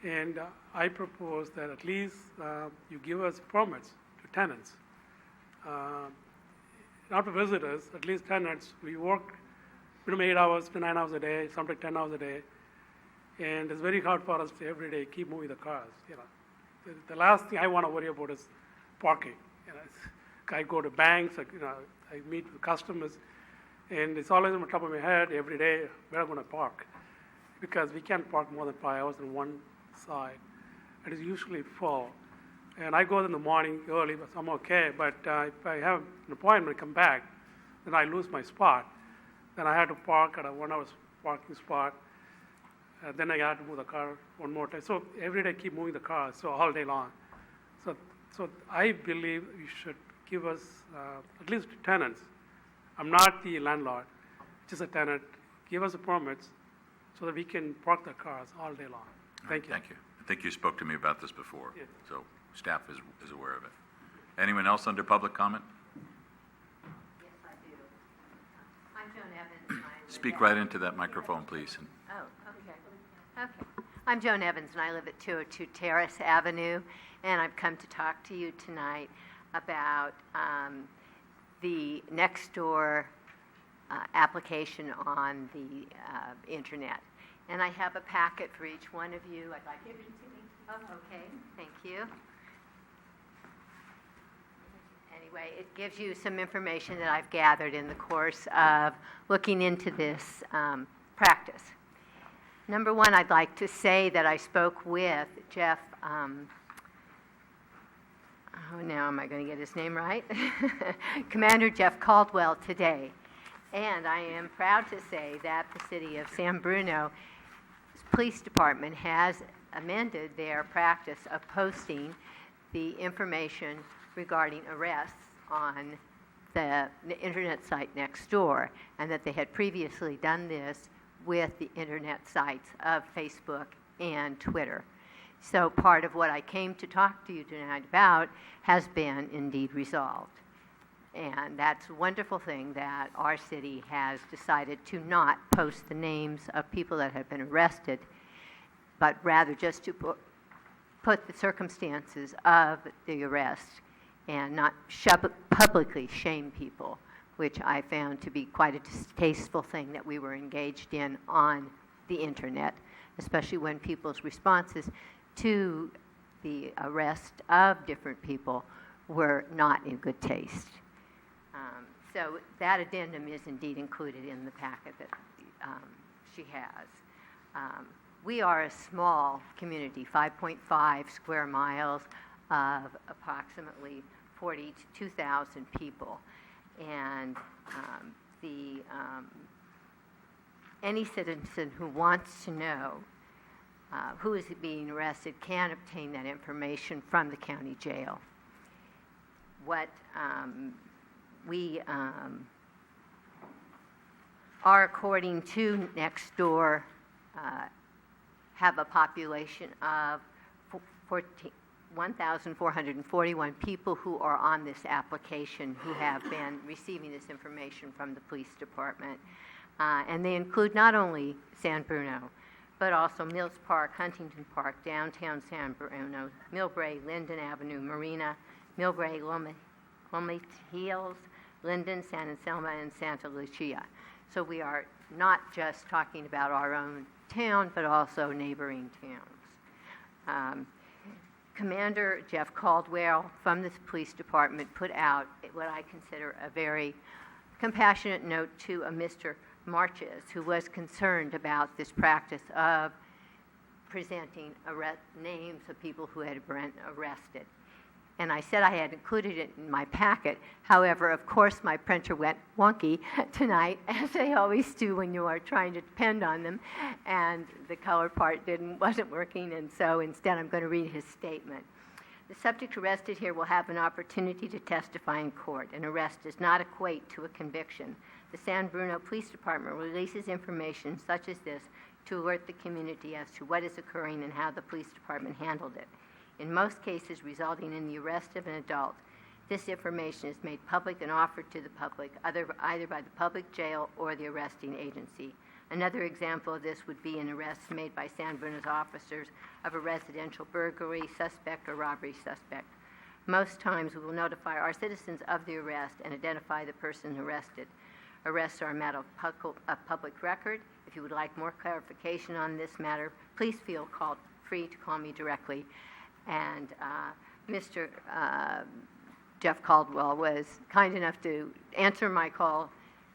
And I propose that at least you give us permits to tenants. Not to visitors, at least tenants. We work 8 hours to 9 hours a day, sometimes 10 hours a day. And it's very hard for us to every day keep moving the cars. The last thing I want to worry about is parking. I go to banks, I meet with customers, and it's always on the top of my head every day, where I'm going to park. Because we can't park more than 5 hours on one side. It is usually full. And I go in the morning early, but I'm okay. But if I have an appointment, come back, then I lose my spot. Then I have to park at a 1-hour parking spot. Then I have to move the car one more time. So every day I keep moving the car, so all day long. So I believe you should give us, at least tenants. I'm not the landlord, just a tenant. Give us the permits so that we can park the cars all day long. Thank you. Thank you. I think you spoke to me about this before, Yes. so staff is aware of it. Anyone else under public comment? Yes, I do. I'm Joan Evans. And I live Speak at- right into that microphone, please. Oh, okay. Okay. I'm Joan Evans, and I live at 202 Terrace Avenue, and I've come to talk to you tonight about the Nextdoor application on the internet. And I have a packet for each one of you. I'd like you to see me. Oh, okay. Thank you. Anyway, it gives you some information that I've gathered in the course of looking into this practice. Number one, I'd like to say that I spoke with Jeff, now am I going to get his name right? Commander Jeff Caldwell today. And I am proud to say that the city of San Bruno Police Department has amended their practice of posting the information regarding arrests on the internet site Nextdoor, and that they had previously done this with the internet sites of Facebook and Twitter. So part of what I came to talk to you tonight about has been indeed resolved. And that's a wonderful thing that our city has decided to not post the names of people that have been arrested, but rather just to put the circumstances of the arrest and not publicly shame people, which I found to be quite a distasteful thing that we were engaged in on the internet, especially when people's responses to the arrest of different people were not in good taste. So that addendum is indeed included in the packet that she has. We are a small community, 5.5 square miles of approximately 42,000 people. And any citizen who wants to know who is being arrested can obtain that information from the county jail. What we are, according to Nextdoor, have a population of 1,441 people who are on this application who have been receiving this information from the police department. And they include not only San Bruno, but also Mills Park, Huntington Park, downtown San Bruno, Millbrae, Linden Avenue, Marina, Millbrae, Loma Hills, Linden, San Anselmo, and Santa Lucia. So we are not just talking about our own town, but also neighboring towns. Commander Jeff Caldwell from the police department put out what I consider a very compassionate note to a Mr. Marches, who was concerned about this practice of presenting names of people who had been arrested. and I said I had included it in my packet. However, of course, my printer went wonky tonight, as they always do when you are trying to depend on them, and the color part wasn't working, and so instead I'm going to read his statement. The subject arrested here will have an opportunity to testify in court. An arrest does not equate to a conviction. The San Bruno Police Department releases information such as this to alert the community as to what is occurring and how the police department handled it. In most cases resulting in the arrest of an adult, this information is made public and offered to the public, either by the public jail or the arresting agency. Another example of this would be an arrest made by San Bruno's officers of a residential burglary suspect or robbery suspect. Most times we will notify our citizens of the arrest and identify the person arrested. Arrests are a matter of public record. If you would like more clarification on this matter, please feel free to call me directly. And Mr. Jeff Caldwell was kind enough to answer my call,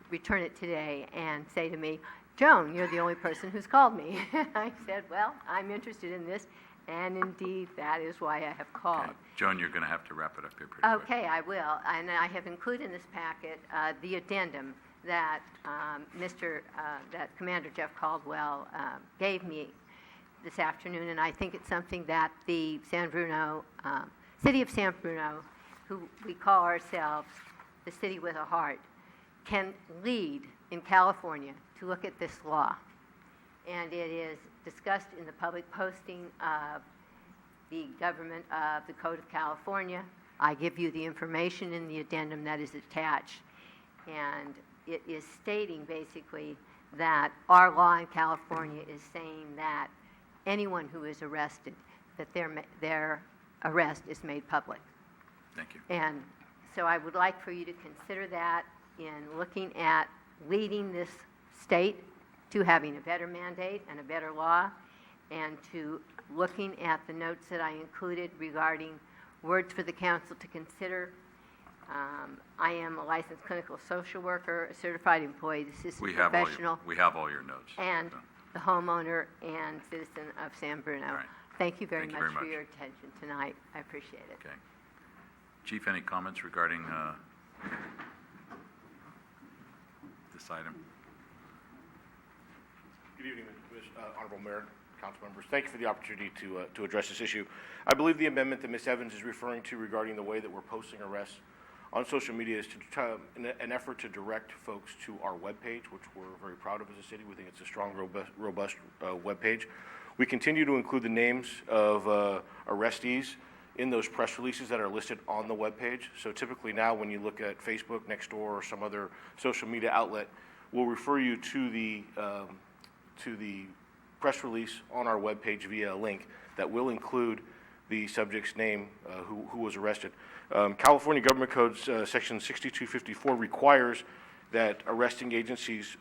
return it today, and say to me, "Joan, you're the only person who's called me." I said, "Well, I'm interested in this, and indeed that is why I have called." Okay. Joan, you're going to have to wrap it up here pretty quick. Okay, I will. And I have included in this packet the addendum that that Commander Jeff Caldwell gave me this afternoon, and I think it's something that the San Bruno, City of San Bruno, who we call ourselves the city with a heart, can lead in California to look at this law. And it is discussed in the public posting of the government of the Code of California. I give you the information in the addendum that is attached. And it is stating basically that our law in California is saying that anyone who is arrested, that their arrest is made public. Thank you. And so I would like for you to consider that in looking at leading this state to having a better mandate and a better law, and to looking at the notes that I included regarding words for the council to consider. I am a licensed clinical social worker, a certified employed assistant professional, We have all your notes. and So, the homeowner and citizen of San Bruno. All right. Thank you very Thank you much very for much. your attention tonight. I appreciate it. Okay. Chief, any comments regarding this item? Good evening, Honorable Mayor, council members. Thank you for the opportunity to address this issue. I believe the amendment that Ms. Evans is referring to regarding the way that we're posting arrests on social media is to try, in an effort to direct folks to our webpage, which we're very proud of as a city. We think it's a strong, robust webpage. We continue to include the names of arrestees in those press releases that are listed on the webpage. So typically now when you look at Facebook, Nextdoor, or some other social media outlet, we'll refer you to the press release on our webpage via a link that will include the subject's name who was arrested. California Government Code Section 6254 requires that arresting agencies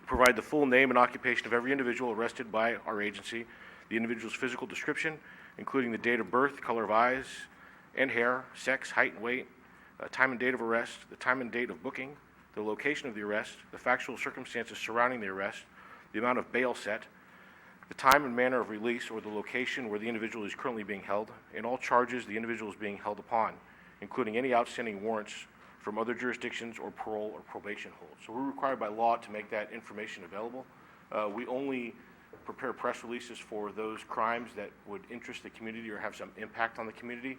provide the full name and occupation of every individual arrested by our agency, the individual's physical description, including the date of birth, color of eyes and hair, sex, height and weight, time and date of arrest, the time and date of booking, the location of the arrest, the factual circumstances surrounding the arrest, the amount of bail set, the time and manner of release or the location where the individual is currently being held, and all charges the individual is being held upon, including any outstanding warrants from other jurisdictions or parole or probation holds. So we're required by law to make that information available. We only prepare press releases for those crimes that would interest the community or have some impact on the community.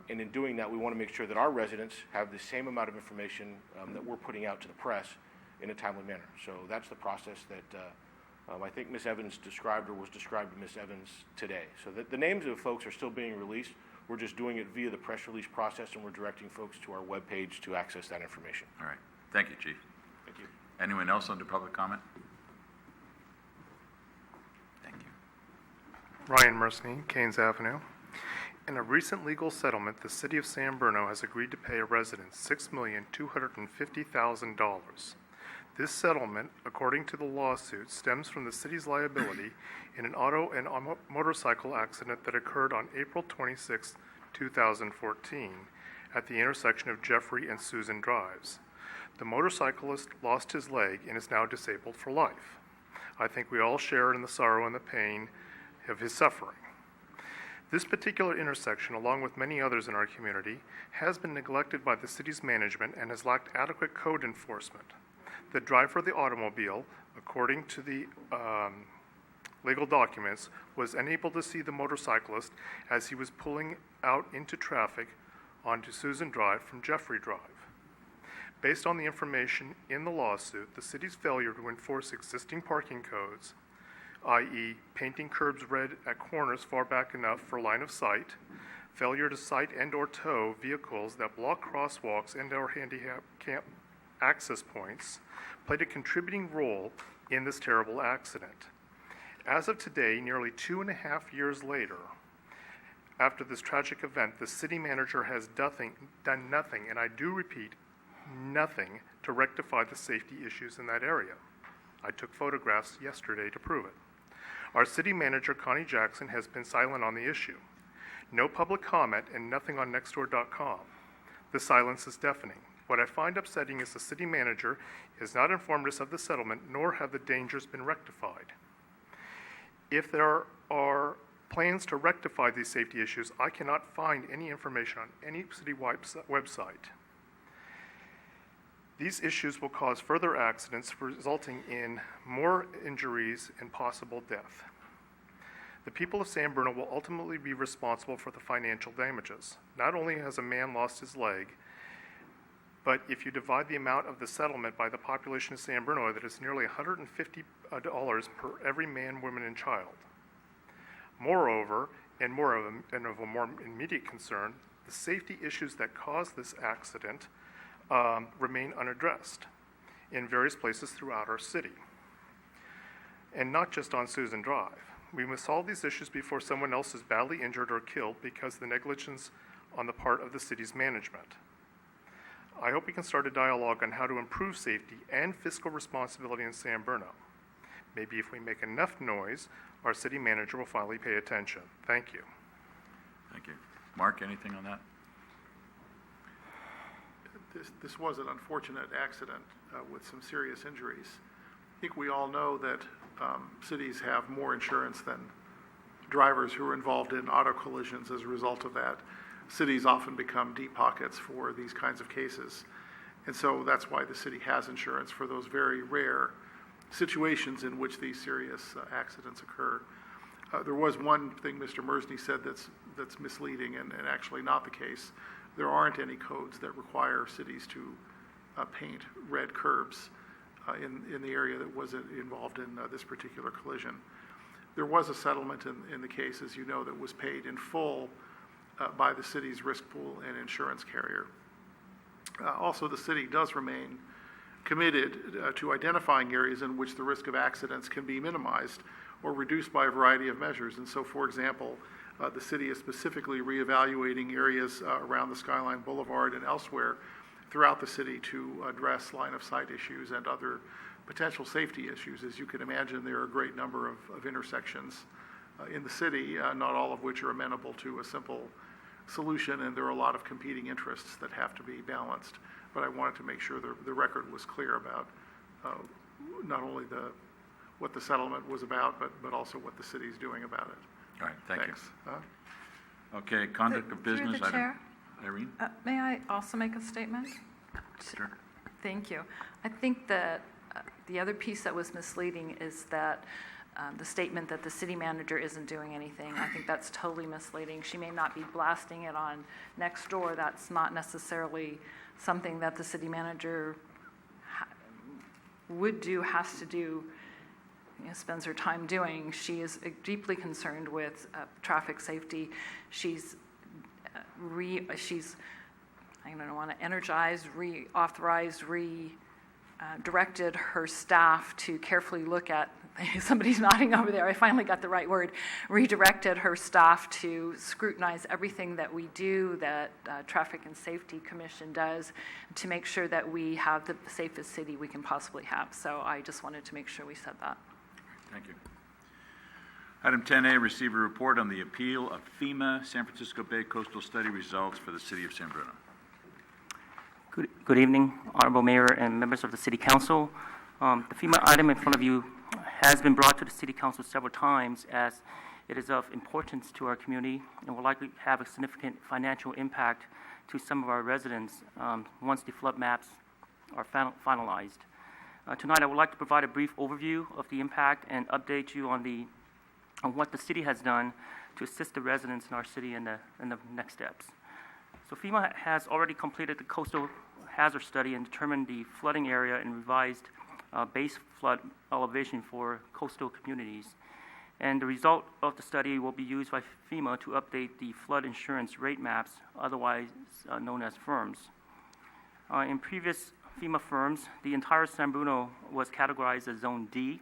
And in doing that, we want to make sure that our residents have the same amount of information that we're putting out to the press in a timely manner. So that's the process that I think Ms. Evans described or was described to Ms. Evans today. So the names of folks are still being released. We're just doing it via the press release process, and we're directing folks to our webpage to access that information. All right. Thank you, Chief. Thank you. Anyone else under public comment? Thank you. Ryan Mersney, Keynes Avenue. In a recent legal settlement, the City of San Bruno has agreed to pay a resident $6,250,000. This settlement, according to the lawsuit, stems from the city's liability in an auto and motorcycle accident that occurred on April 26, 2014, at the intersection of Jeffrey and Susan Drives. The motorcyclist lost his leg and is now disabled for life. I think we all share in the sorrow and the pain of his suffering. This particular intersection, along with many others in our community, has been neglected by the city's management and has lacked adequate code enforcement. The driver of the automobile, according to the legal documents, was unable to see the motorcyclist as he was pulling out into traffic onto Susan Drive from Jeffrey Drive. Based on the information in the lawsuit, the city's failure to enforce existing parking codes, i.e. painting curbs red at corners far back enough for line of sight, failure to sight and/or tow vehicles that block crosswalks and/or handicap access points, played a contributing role in this terrible accident. As of today, nearly 2.5 years later, after this tragic event, the city manager has done nothing, and I do repeat, nothing, to rectify the safety issues in that area. I took photographs yesterday to prove it. Our city manager, Connie Jackson, has been silent on the issue. No public comment and nothing on nextdoor.com. The silence is deafening. What I find upsetting is the city manager has not informed us of the settlement, nor have the dangers been rectified. If there are plans to rectify these safety issues, I cannot find any information on any city website. These issues will cause further accidents, resulting in more injuries and possible death. The people of San Bruno will ultimately be responsible for the financial damages. Not only has a man lost his leg, but if you divide the amount of the settlement by the population of San Bruno, that is nearly $150 per every man, woman, and child. Moreover, and of a more immediate concern, the safety issues that caused this accident remain unaddressed in various places throughout our city, and not just on Susan Drive. We must solve these issues before someone else is badly injured or killed because of the negligence on the part of the city's management. I hope we can start a dialogue on how to improve safety and fiscal responsibility in San Bruno. Maybe if we make enough noise, our city manager will finally pay attention. Thank you. Thank you. Mark, anything on that? This was an unfortunate accident with some serious injuries. I think we all know that cities have more insurance than drivers who are involved in auto collisions as a result of that. Cities often become deep pockets for these kinds of cases. And so that's why the city has insurance for those very rare situations in which these serious accidents occur. There was one thing Mr. Mersney said that's misleading and actually not the case. There aren't any codes that require cities to paint red curbs in the area that was involved in this particular collision. There was a settlement in the case, as you know, that was paid in full by the city's risk pool and insurance carrier. Also, the city does remain committed to identifying areas in which the risk of accidents can be minimized or reduced by a variety of measures. And so, for example, the city is specifically reevaluating areas around the Skyline Boulevard and elsewhere throughout the city to address line-of-sight issues and other potential safety issues. As you can imagine, there are a great number of intersections in the city, not all of which are amenable to a simple solution, and there are a lot of competing interests that have to be balanced. But I wanted to make sure the record was clear about not only what the settlement was about, but also what the city's doing about it. All right, thanks. Huh? Okay, conduct of business. Through the chair, Irene? may I also make a statement? Sure. Thank you. I think that the other piece that was misleading is that the statement that the city manager isn't doing anything. I think that's totally misleading. She may not be blasting it on Nextdoor. That's not necessarily something that the city manager would do, has to do, spends her time doing. She is deeply concerned with traffic safety. She's I don't want to energize, reauthorized, directed her staff to carefully look at, somebody's nodding over there, I finally got the right word, redirected her staff to scrutinize everything that we do, that Traffic and Safety Commission does, to make sure that we have the safest city we can possibly have. So I just wanted to make sure we said that. Thank you. Item 10A, receive a report on the appeal of FEMA San Francisco Bay Coastal Study results for the City of San Bruno. Good evening, Honorable Mayor and members of the City Council. The FEMA item in front of you has been brought to the City Council several times as It is of importance to our community and will likely have a significant financial impact to some of our residents once the flood maps are finalized. Tonight, I would like to provide a brief overview of the impact and update you on what the city has done to assist the residents in our city in the next steps. So FEMA has already completed the coastal hazard study and determined the flooding area and revised base flood elevation for coastal communities. And the result of the study will be used by FEMA to update the flood insurance rate maps, otherwise known as FIRMs. In previous FEMA FIRMs, the entire San Bruno was categorized as Zone D,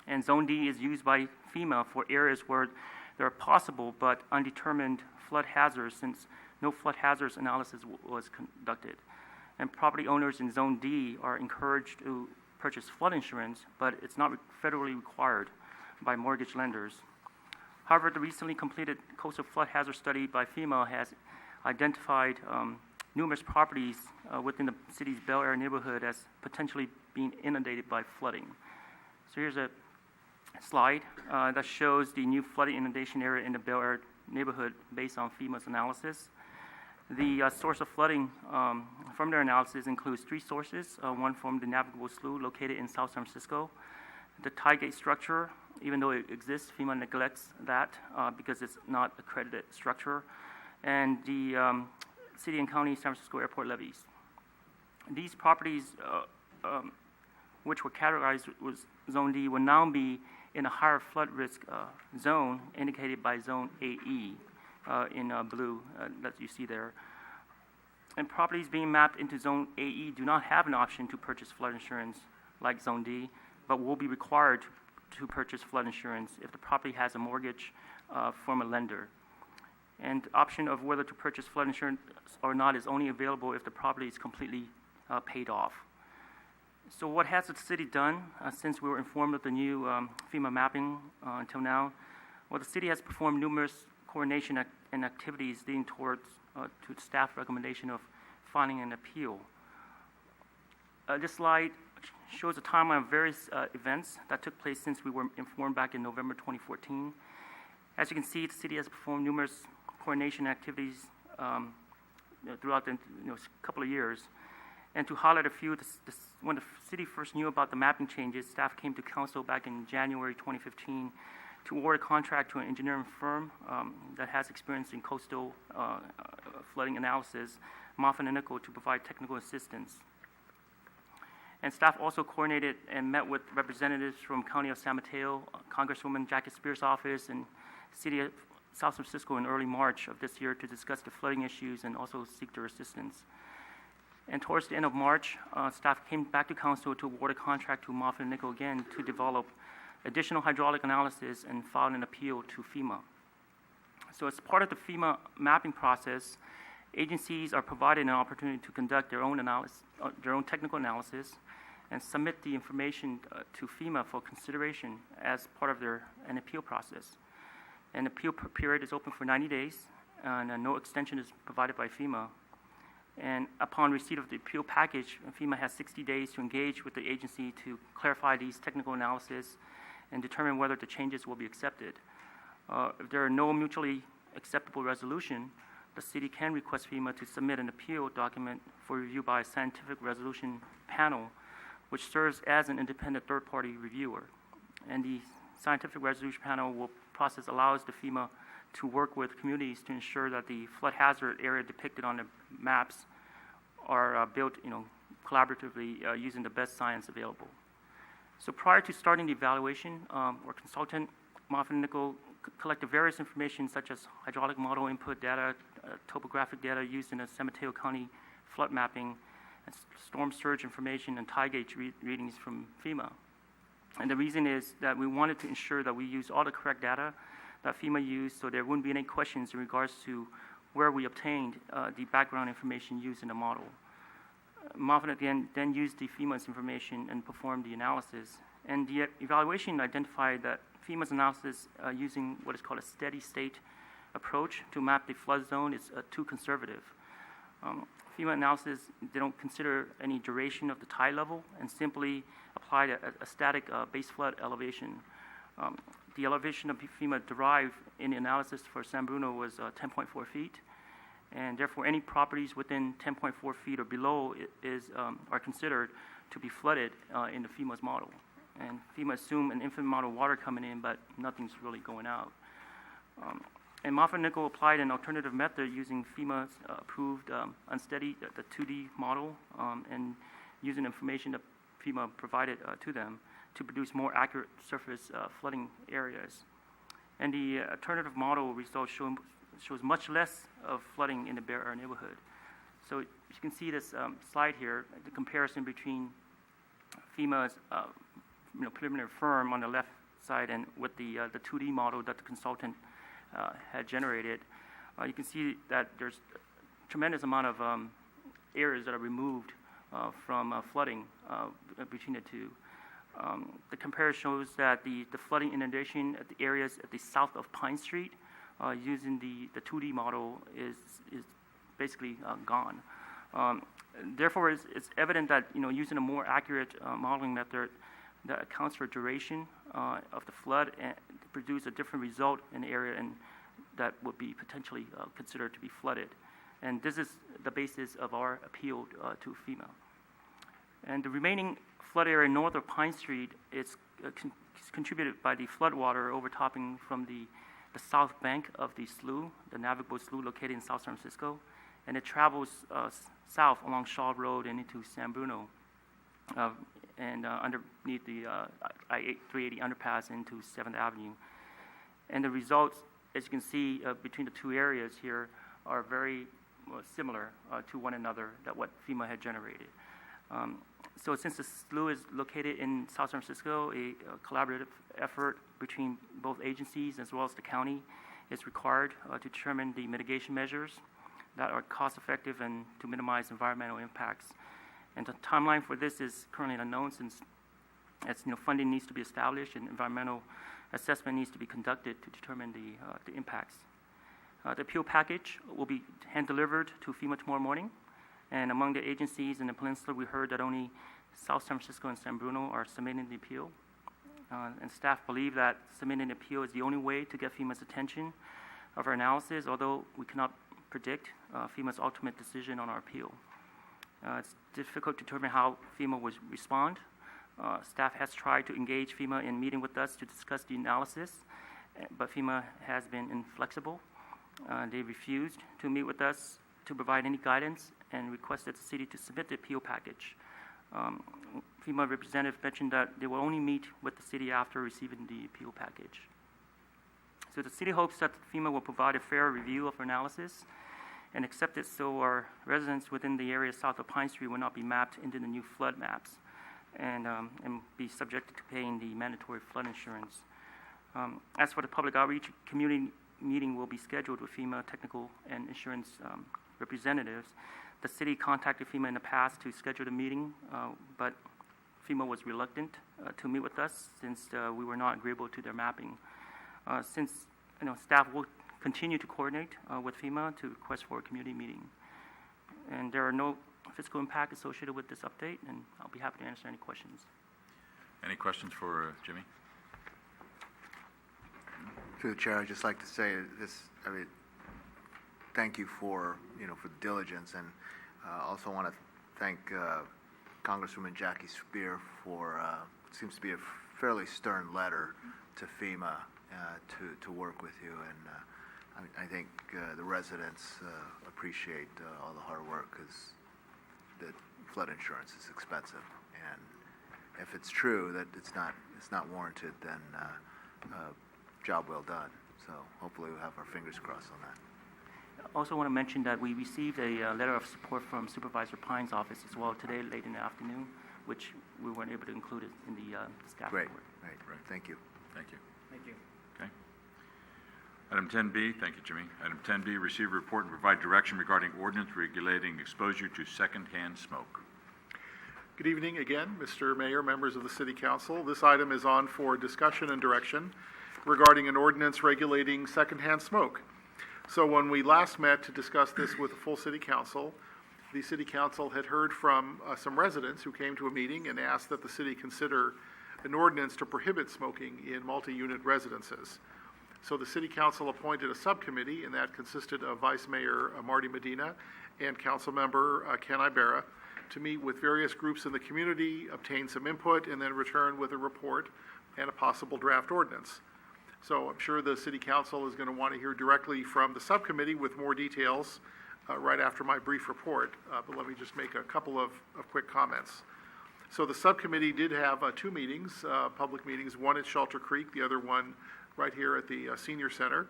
and Zone D is used by FEMA for areas where there are possible but undetermined flood hazards, since no flood hazards analysis was conducted. And property owners in Zone D are encouraged to purchase flood insurance, but it's not federally required by mortgage lenders. However, the recently completed coastal flood hazard study by FEMA has identified numerous properties within the city's Bel Air neighborhood as potentially being inundated by flooding. So here's a slide that shows the new flooding inundation area in the Bel Air neighborhood based on FEMA's analysis. The source of flooding from their analysis includes three sources, one from the navigable slough located in South San Francisco. The tie gate structure, even though it exists, FEMA neglects that because it's not accredited structure, and the city and county San Francisco airport levees. These properties, which were categorized with Zone D, will now be in a higher flood risk zone indicated by Zone AE in blue that you see there. And properties being mapped into Zone AE do not have an option to purchase flood insurance like Zone D, but will be required to purchase flood insurance if the property has a mortgage from a lender. And the option of whether to purchase flood insurance or not is only available if the property is completely paid off. So what has the city done since we were informed of the new FEMA mapping until now? Well, the city has performed numerous coordination and activities leading towards to the staff recommendation of filing an appeal. This slide shows a timeline of various events that took place since we were informed back in November 2014. As you can see, the city has performed numerous coordination activities throughout the couple of years. And to highlight a few, when the city first knew about the mapping changes, staff came to council back in January 2015 to award a contract to an engineering firm that has experience in coastal flooding analysis, Moffin & Nichol, to provide technical assistance. And staff also coordinated and met with representatives from County of San Mateo, Congresswoman Jackie Spears' office, and City of South San Francisco in early March of this year to discuss the flooding issues and also seek their assistance. And towards the end of March, staff came back to council to award a contract to Moffin & Nichol again to develop additional hydraulic analysis and file an appeal to FEMA. So as part of the FEMA mapping process, agencies are provided an opportunity to conduct their own technical analysis and submit the information to FEMA for consideration as part of an appeal process. An appeal period is open for 90 days, and no extension is provided by FEMA. And upon receipt of the appeal package, FEMA has 60 days to engage with the agency to clarify these technical analysis and determine whether the changes will be accepted. If there are no mutually acceptable resolution, the city can request FEMA to submit an appeal document for review by a scientific resolution panel, which serves as an independent third-party reviewer. And the scientific resolution panel process allows the FEMA to work with communities to ensure that the flood hazard area depicted on the maps are built, collaboratively using the best science available. So prior to starting the evaluation, our consultant, Moffin & Nichol, collected various information such as hydraulic model input data, topographic data used in the San Mateo County flood mapping, and storm surge information and tie gauge readings from FEMA. And the reason is that we wanted to ensure that we use all the correct data that FEMA used, so there wouldn't be any questions in regards to where we obtained the background information used in the model. Moffin again then used the FEMA's information and performed the analysis. And the evaluation identified that FEMA's analysis using what is called a steady state approach to map the flood zone is too conservative. FEMA analysis, they don't consider any duration of the tide level and simply applied a static base flood elevation. The elevation of FEMA derived in the analysis for San Bruno was 10.4 feet, and therefore any properties within 10.4 feet or below are considered to be flooded in the FEMA's model. And FEMA assumed an infinite amount of water coming in, but nothing's really going out. And Moffett Nickel applied an alternative method using FEMA's approved unsteady, the 2D model, and using information that FEMA provided to them to produce more accurate surface flooding areas. And the alternative model results shows much less of flooding in the Bear Air neighborhood. So you can see this slide here, the comparison between FEMA's preliminary firm on the left side and with the 2D model that the consultant had generated. You can see that there's a tremendous amount of areas that are removed from flooding between the two. The comparison shows that the flooding inundation at the areas at the south of Pine Street using the 2D model is basically gone. Therefore, it's evident that using a more accurate modeling method that accounts for duration of the flood and produce a different result in the area and that would be potentially considered to be flooded. And this is the basis of our appeal to FEMA. And the remaining flood area north of Pine Street is contributed by the floodwater overtopping from the south bank of the slough, the navigable slough located in South San Francisco, and it travels south along Shaw Road and into San Bruno, and underneath the I-380 underpass into 7th Avenue. And the results, as you can see, between the two areas here are very similar to one another that what FEMA had generated. So since the slough is located in South San Francisco, a collaborative effort between both agencies as well as the county is required to determine the mitigation measures that are cost-effective and to minimize environmental impacts. And the timeline for this is currently unknown since funding needs to be established and environmental assessment needs to be conducted to determine the impacts. The appeal package will be hand-delivered to FEMA tomorrow morning. And among the agencies in the peninsula, we heard that only South San Francisco and San Bruno are submitting the appeal. And staff believe that submitting the appeal is the only way to get FEMA's attention of our analysis, although we cannot predict FEMA's ultimate decision on our appeal. It's difficult to determine how FEMA will respond. Staff has tried to engage FEMA in meeting with us to discuss the analysis, but FEMA has been inflexible. They refused to meet with us to provide any guidance and requested the city to submit the appeal package. FEMA representative mentioned that they will only meet with the city after receiving the appeal package. So the city hopes that FEMA will provide a fair review of our analysis and accept it so our residents within the area south of Pine Street will not be mapped into the new flood maps and be subjected to paying the mandatory flood insurance. As for the public outreach, community meeting will be scheduled with FEMA technical and insurance representatives. The city contacted FEMA in the past to schedule the meeting, but FEMA was reluctant to meet with us since we were not agreeable to their mapping. Since staff will continue to coordinate with FEMA to request for a community meeting. And there are no fiscal impact associated with this update, and I'll be happy to answer any questions. Any questions for Jimmy? Through the chair, I'd just like to say thank you for the diligence, and also want to thank Congresswoman Jackie Spear for it seems to be a fairly stern letter to FEMA to work with you, and I think the residents appreciate all the hard work because the flood insurance is expensive, and if it's true that it's not warranted, then job well done. So hopefully we'll have our fingers crossed on that. I also want to mention that we received a letter of support from Supervisor Pine's office as well today, late in the afternoon, which we weren't able to include it in the staff Great. report. Right. Thank you. Thank you. Thank you. Okay. Item 10B, thank you, Jimmy. Item 10B, receive a report and provide direction regarding ordinance regulating exposure to secondhand smoke. Good evening again, Mr. Mayor, members of the City Council. This item is on for discussion and direction regarding an ordinance regulating secondhand smoke. So when we last met to discuss this with the full City Council, the City Council had heard from some residents who came to a meeting and asked that the city consider an ordinance to prohibit smoking in multi-unit residences. So the City Council appointed a subcommittee, and that consisted of Vice Mayor Marty Medina and Councilmember Ken Ibarra, to meet with various groups in the community, obtain some input, and then return with a report and a possible draft ordinance. So I'm sure the City Council is going to want to hear directly from the subcommittee with more details right after my brief report, but let me just make a couple of quick comments. So the subcommittee did have two meetings, public meetings, one at Shelter Creek, the other one right here at the Senior Center.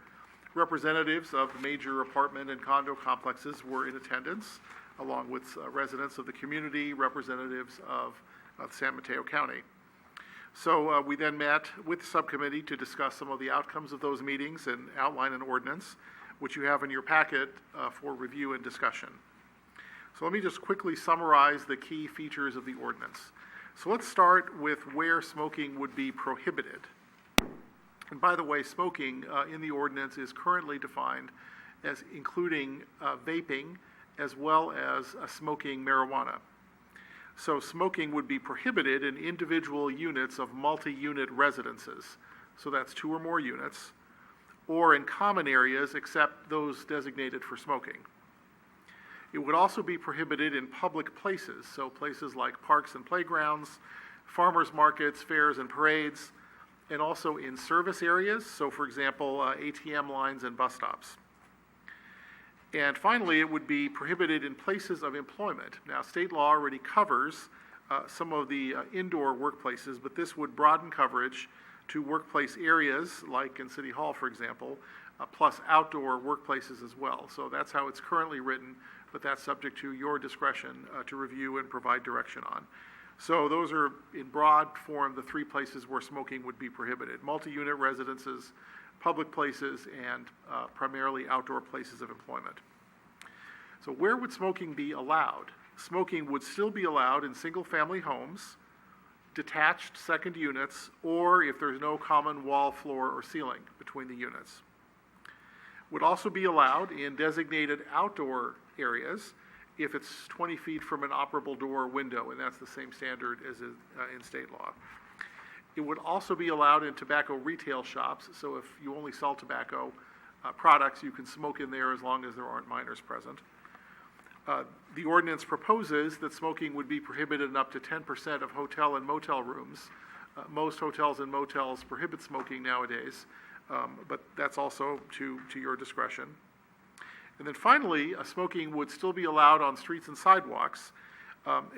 Representatives of the major apartment and condo complexes were in attendance, along with residents of the community, representatives of San Mateo County. So we then met with the subcommittee to discuss some of the outcomes of those meetings and outline an ordinance, which you have in your packet for review and discussion. So let me just quickly summarize the key features of the ordinance. So let's start with where smoking would be prohibited. And by the way, smoking in the ordinance is currently defined as including vaping as well as smoking marijuana. So smoking would be prohibited in individual units of multi-unit residences. So that's 2 or more units, or in common areas except those designated for smoking. It would also be prohibited in public places, so places like parks and playgrounds, farmers markets, fairs and parades, and also in service areas, so for example, ATM lines and bus stops. And finally, it would be prohibited in places of employment. Now, state law already covers some of the indoor workplaces, but this would broaden coverage to workplace areas, like in City Hall, for example, plus outdoor workplaces as well. So that's how it's currently written, but that's subject to your discretion to review and provide direction on. So those are, in broad form, the 3 places where smoking would be prohibited: multi-unit residences, public places, and primarily outdoor places of employment. So where would smoking be allowed? Smoking would still be allowed in single-family homes, detached second units, or if there's no common wall, floor, or ceiling between the units. Would also be allowed in designated outdoor areas if it's 20 feet from an operable door or window, and that's the same standard as in state law. It would also be allowed in tobacco retail shops, so if you only sell tobacco products, you can smoke in there as long as there aren't minors present. The ordinance proposes that smoking would be prohibited in up to 10% of hotel and motel rooms. Most hotels and motels prohibit smoking nowadays, but that's also to your discretion. And then finally, smoking would still be allowed on streets and sidewalks,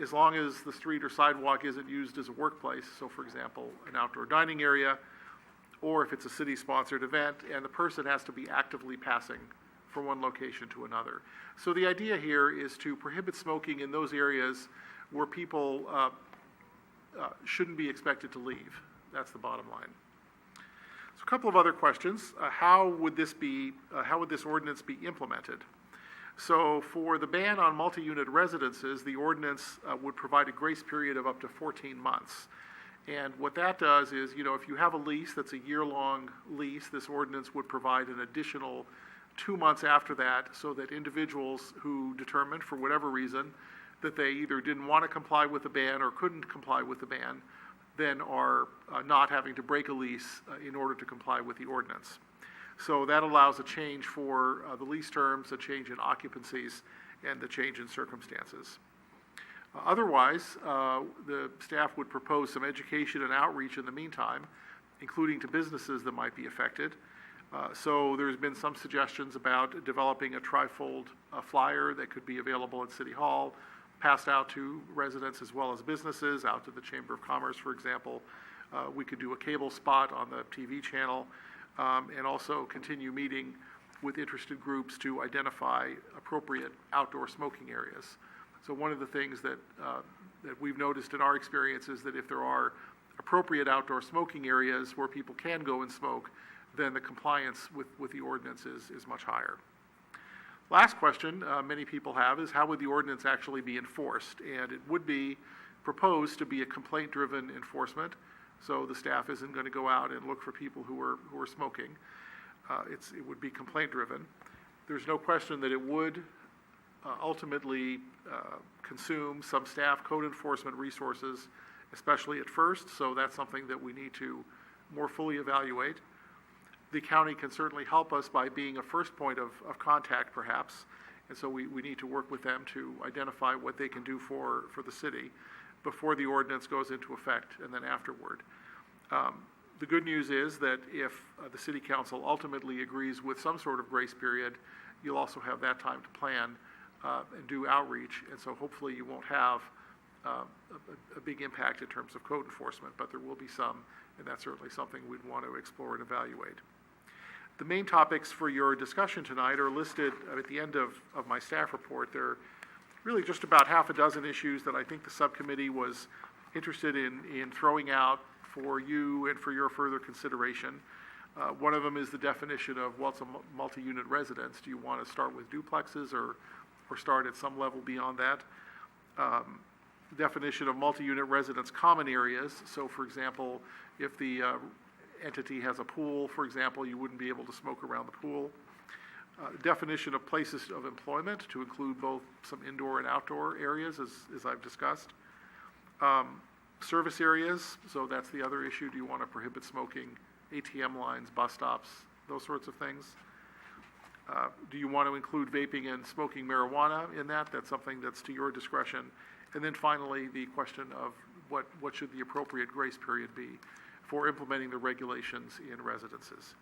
as long as the street or sidewalk isn't used as a workplace. So for example, an outdoor dining area, or if it's a city-sponsored event, and the person has to be actively passing from one location to another. So the idea here is to prohibit smoking in those areas where people shouldn't be expected to leave. That's the bottom line. So a couple of other questions. How would this ordinance be implemented? So for the ban on multi-unit residences, the ordinance would provide a grace period of up to 14 months. And what that does is, if you have a lease that's a year-long lease, this ordinance would provide an additional 2 months after that, so that individuals who determined, for whatever reason, that they either didn't want to comply with the ban or couldn't comply with the ban, then are not having to break a lease in order to comply with the ordinance. So that allows a change for the lease terms, a change in occupancies, and the change in circumstances. Otherwise, the staff would propose some education and outreach in the meantime, including to businesses that might be affected. So there's been some suggestions about developing a trifold flyer that could be available at City Hall, passed out to residents as well as businesses, out to the Chamber of Commerce, for example. We could do a cable spot on the TV channel, and also continue meeting with interested groups to identify appropriate outdoor smoking areas. So one of the things that we've noticed in our experience is that if there are appropriate outdoor smoking areas where people can go and smoke, then the compliance with the ordinance is much higher. Last question many people have is, how would the ordinance actually be enforced? And it would be proposed to be a complaint-driven enforcement, so the staff isn't going to go out and look for people who are smoking. It would be complaint-driven. There's no question that it would ultimately consume some staff code enforcement resources especially at first, so that's something that we need to more fully evaluate. The county can certainly help us by being a first point of contact, perhaps, and so we need to work with them to identify what they can do for the city before the ordinance goes into effect and then afterward. The good news is that if the city council ultimately agrees with some sort of grace period, you'll also have that time to plan and do outreach, and so hopefully you won't have a big impact in terms of code enforcement, but there will be some, and that's certainly something we'd want to explore and evaluate. The main topics for your discussion tonight are listed at the end of my staff report. There are really just about half a dozen issues that I think the subcommittee was interested in throwing out for you and for your further consideration. One of them is the definition of what's a multi-unit residence. Do you want to start with duplexes or start at some level beyond that? Definition of multi-unit residence common areas. So, for example, if the entity has a pool, for example, you wouldn't be able to smoke around the pool. Definition of places of employment to include both some indoor and outdoor areas, as I've discussed. Service areas, so that's the other issue. Do you want to prohibit smoking ATM lines, bus stops, those sorts of things? Do you want to include vaping and smoking marijuana in that? That's something that's to your discretion. And then finally, the question of what should the appropriate grace period be for implementing the regulations in residences.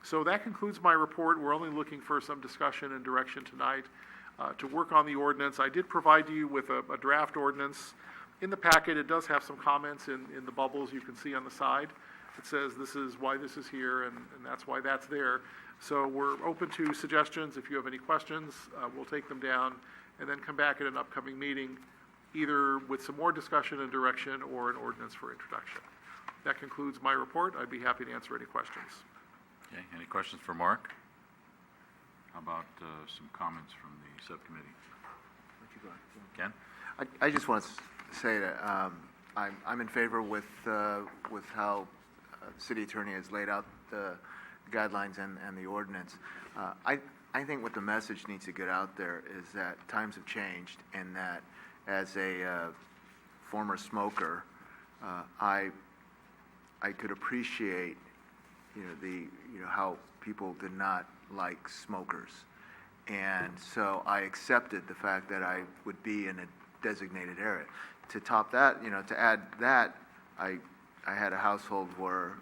So that concludes my report. We're only looking for some discussion and direction tonight to work on the ordinance. I did provide you with a draft ordinance. In the packet, it does have some comments in the bubbles you can see on the side. It says this is why this is here and that's why that's there. So we're open to suggestions. If you have any questions, we'll take them down and then come back at an upcoming meeting, either with some more discussion and direction or an ordinance for introduction. That concludes my report. I'd be happy to answer any questions. Okay, any questions for Mark? How about some comments from the subcommittee? Ken? I just want to say that I'm in favor with how the city attorney has laid out the guidelines and the ordinance. I think what the message needs to get out there is that times have changed, and that as a former smoker, I could appreciate how people did not like smokers, and so I accepted the fact that I would be in a designated area. To top that, to add that, I had a household where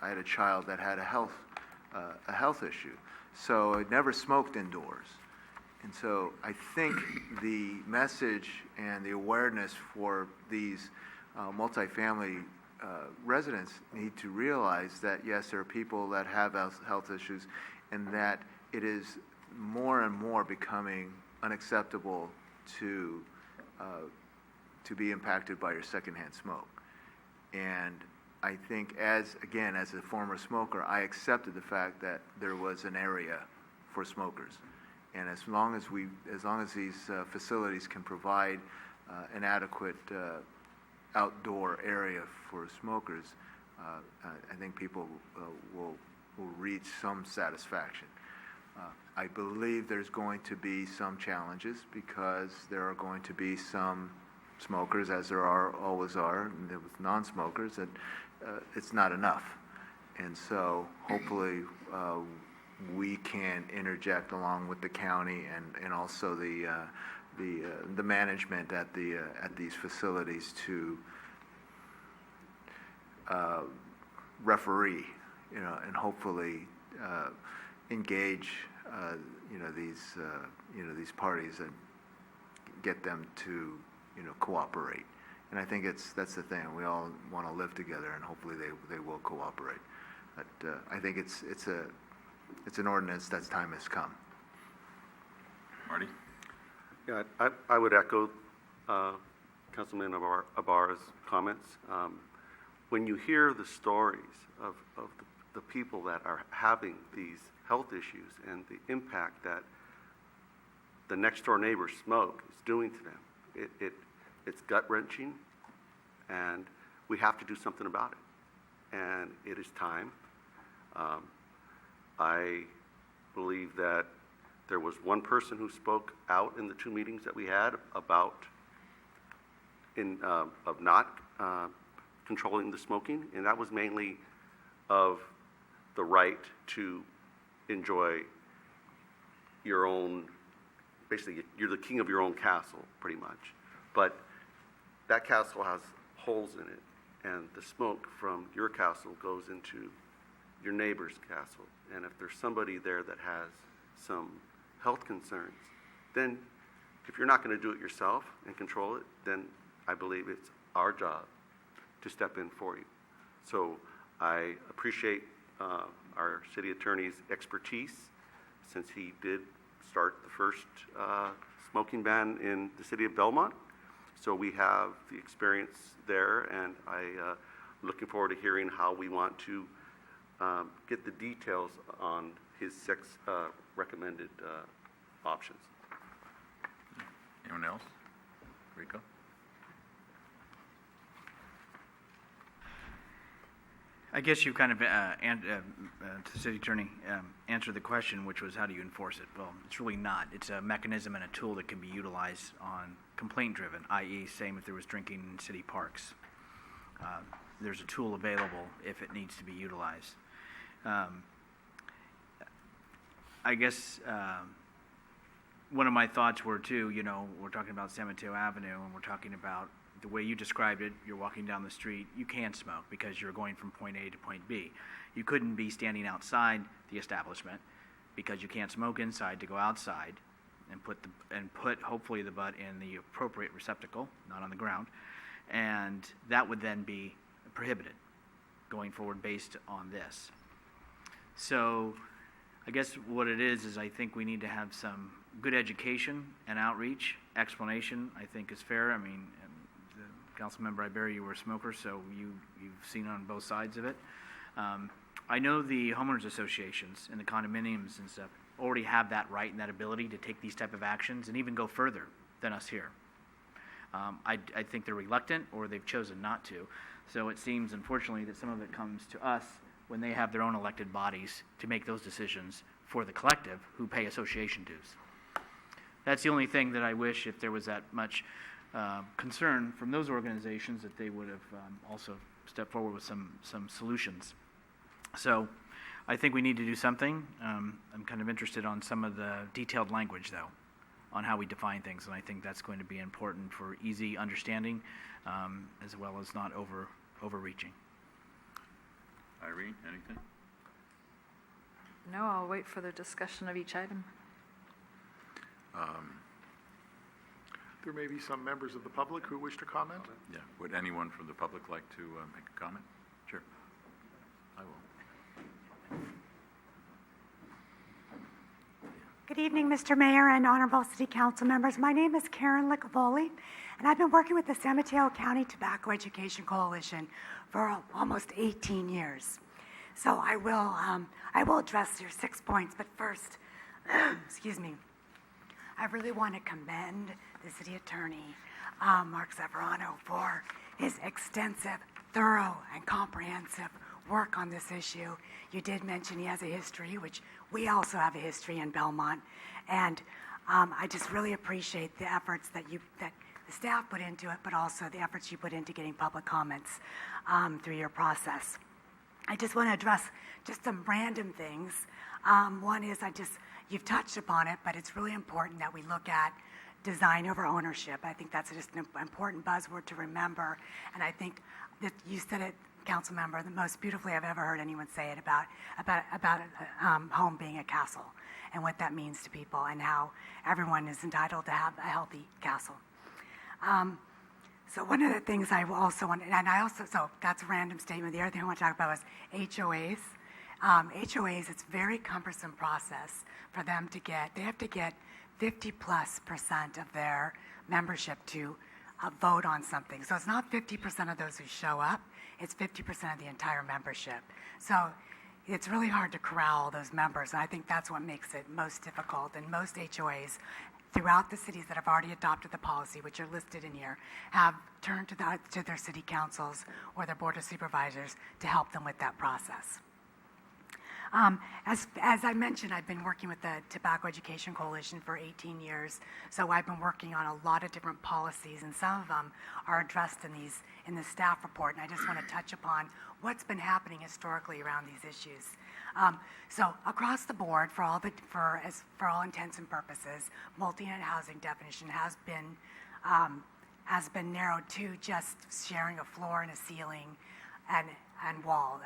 I had a child that had a health issue, so I never smoked indoors. And so I think the message and the awareness for these multifamily residents need to realize that, yes, there are people that have health issues, and that it is more and more becoming unacceptable to be impacted by your secondhand smoke. And I think as a former smoker, I accepted the fact that there was an area for smokers. And as long as these facilities can provide an adequate outdoor area for smokers, I think people will reach some satisfaction. I believe there's going to be some challenges because there are going to be some smokers, as there always are, and with non-smokers, that it's not enough. And so hopefully we can interject along with the county and also the management at these facilities to referee, and hopefully engage these parties and get them to cooperate. And I think that's the thing. We all want to live together, and hopefully they will cooperate. But I think it's an ordinance that's time has come. Marty? Yeah, I would echo Councilman Ibarra's comments. When you hear the stories of the people that are having these health issues and the impact that the next door neighbor's smoke is doing to them, it's gut-wrenching, and we have to do something about it. And it is time. I believe that there was one person who spoke out in the two meetings that we had about of not controlling the smoking, and that was mainly of the right to enjoy your own, basically, you're the king of your own castle, pretty much. But that castle has holes in it, and the smoke from your castle goes into your neighbor's castle. And if there's somebody there that has some health concerns, then if you're not going to do it yourself and control it, then I believe it's our job to step in for you. So I appreciate our city attorney's expertise, since he did start the first smoking ban in the city of Belmont. So we have the experience there, and I'm looking forward to hearing how we want to get the details on his 6 recommended options. Anyone else? Rico? I guess you kind of, to the city attorney, answered the question, which was how do you enforce it? Well, it's really not. It's a mechanism and a tool that can be utilized on complaint-driven, i.e. same if there was drinking in city parks. There's a tool available if it needs to be utilized. I guess one of my thoughts were too, we're talking about San Mateo Avenue, and we're talking about the way you described it. You're walking down the street, you can't smoke because you're going from point A to point B. You couldn't be standing outside the establishment because you can't smoke inside to go outside and put hopefully the butt in the appropriate receptacle, not on the ground, and that would then be prohibited going forward based on this. So I guess what it is I think we need to have some good education and outreach. Explanation, I think, is fair. I mean, Councilmember Iberia, you were a smoker, so you've seen on both sides of it. I know the homeowners associations and the condominiums and stuff already have that right and that ability to take these type of actions and even go further than us here. I think they're reluctant, or they've chosen not to. So it seems, unfortunately, that some of it comes to us when they have their own elected bodies to make those decisions for the collective who pay association dues. That's the only thing that I wish, if there was that much concern from those organizations, that they would have also stepped forward with some solutions. So I think we need to do something. I'm kind of interested on some of the detailed language, though, on how we define things, and I think that's going to be important for easy understanding as well as not overreaching. Irene, anything? No, I'll wait for the discussion of each item. There may be some members of the public who wish to comment. Yeah. Would anyone from the public like to make a comment? Sure. I will. Good evening, Mr. Mayor and honorable city council members. My name is Karen Licavoli, and I've been working with the San Mateo County Tobacco Education Coalition for almost 18 years. So I will address your 6 points, but first, excuse me, I really want to commend the city attorney, Mark Zavarano, for his extensive, thorough, and comprehensive work on this issue. You did mention he has a history, which we also have a history in Belmont, and I just really appreciate the efforts that the staff put into it, but also the efforts you put into getting public comments through your process. I just want to address just some random things. One is you've touched upon it, but it's really important that we look at design over ownership. I think that's just an important buzzword to remember, and I think that you said it, council member, the most beautifully I've ever heard anyone say it about a home being a castle and what that means to people and how everyone is entitled to have a healthy castle. So one of the things I also want, so that's a random statement. The other thing I want to talk about was HOAs. HOAs, it's a very cumbersome process for them to get. They have to get 50+% of their membership to vote on something. So it's not 50% of those who show up, it's 50% of the entire membership. So it's really hard to corral those members, and I think that's what makes it most difficult. And most HOAs throughout the cities that have already adopted the policy, which are listed in here, have turned to their city councils or their board of supervisors to help them with that process. As I mentioned, I've been working with the Tobacco Education Coalition for 18 years, so I've been working on a lot of different policies, and some of them are addressed in the staff report, and I just want to touch upon what's been happening historically around these issues. So across the board, for all intents and purposes, multi-unit housing definition has been narrowed to just sharing a floor and a ceiling and wall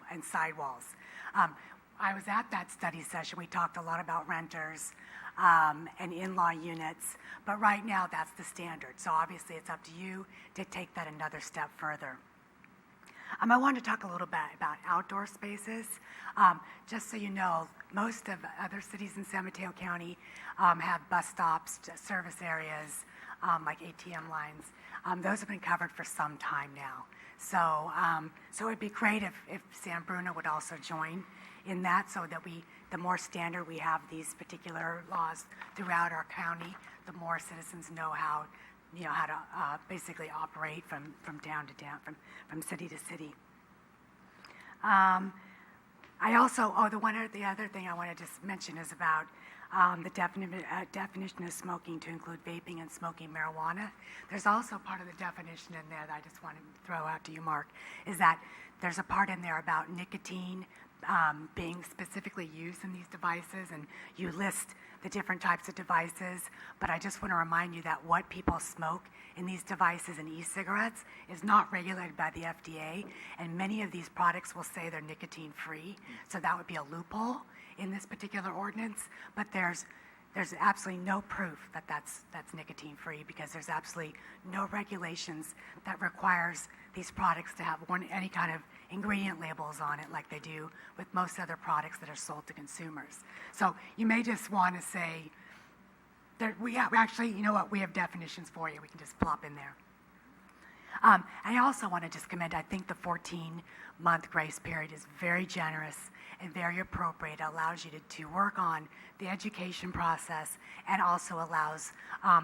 and sidewalls. I was at that study session. We talked a lot about renters and in-law units, but right now that's the standard. So obviously it's up to you to take that another step further. I wanted to talk a little bit about outdoor spaces. Just so you know, most of other cities in San Mateo County have bus stops, service areas, like ATM lines. Those have been covered for some time now. So it would be great if San Bruno would also join in that, so that the more standard we have these particular laws throughout our county, the more citizens know how to basically operate from town to town, from city to city. The other thing I want to just mention is about the definition of smoking to include vaping and smoking marijuana. There's also part of the definition in there that I just want to throw out to you, Mark, is that there's a part in there about nicotine being specifically used in these devices, and you list the different types of devices, but I just want to remind you that what people smoke in these devices and e-cigarettes is not regulated by the FDA, and many of these products will say they're nicotine-free, so that would be a loophole in this particular ordinance, but there's absolutely no proof that that's nicotine-free, because there's absolutely no regulations that requires these products to have any kind of ingredient labels on it like they do with most other products that are sold to consumers. So you may just want to say that we have definitions for you. We can just plop in there. I also want to just commend, I think the 14-month grace period is very generous and very appropriate. It allows you to work on the education process, and also allows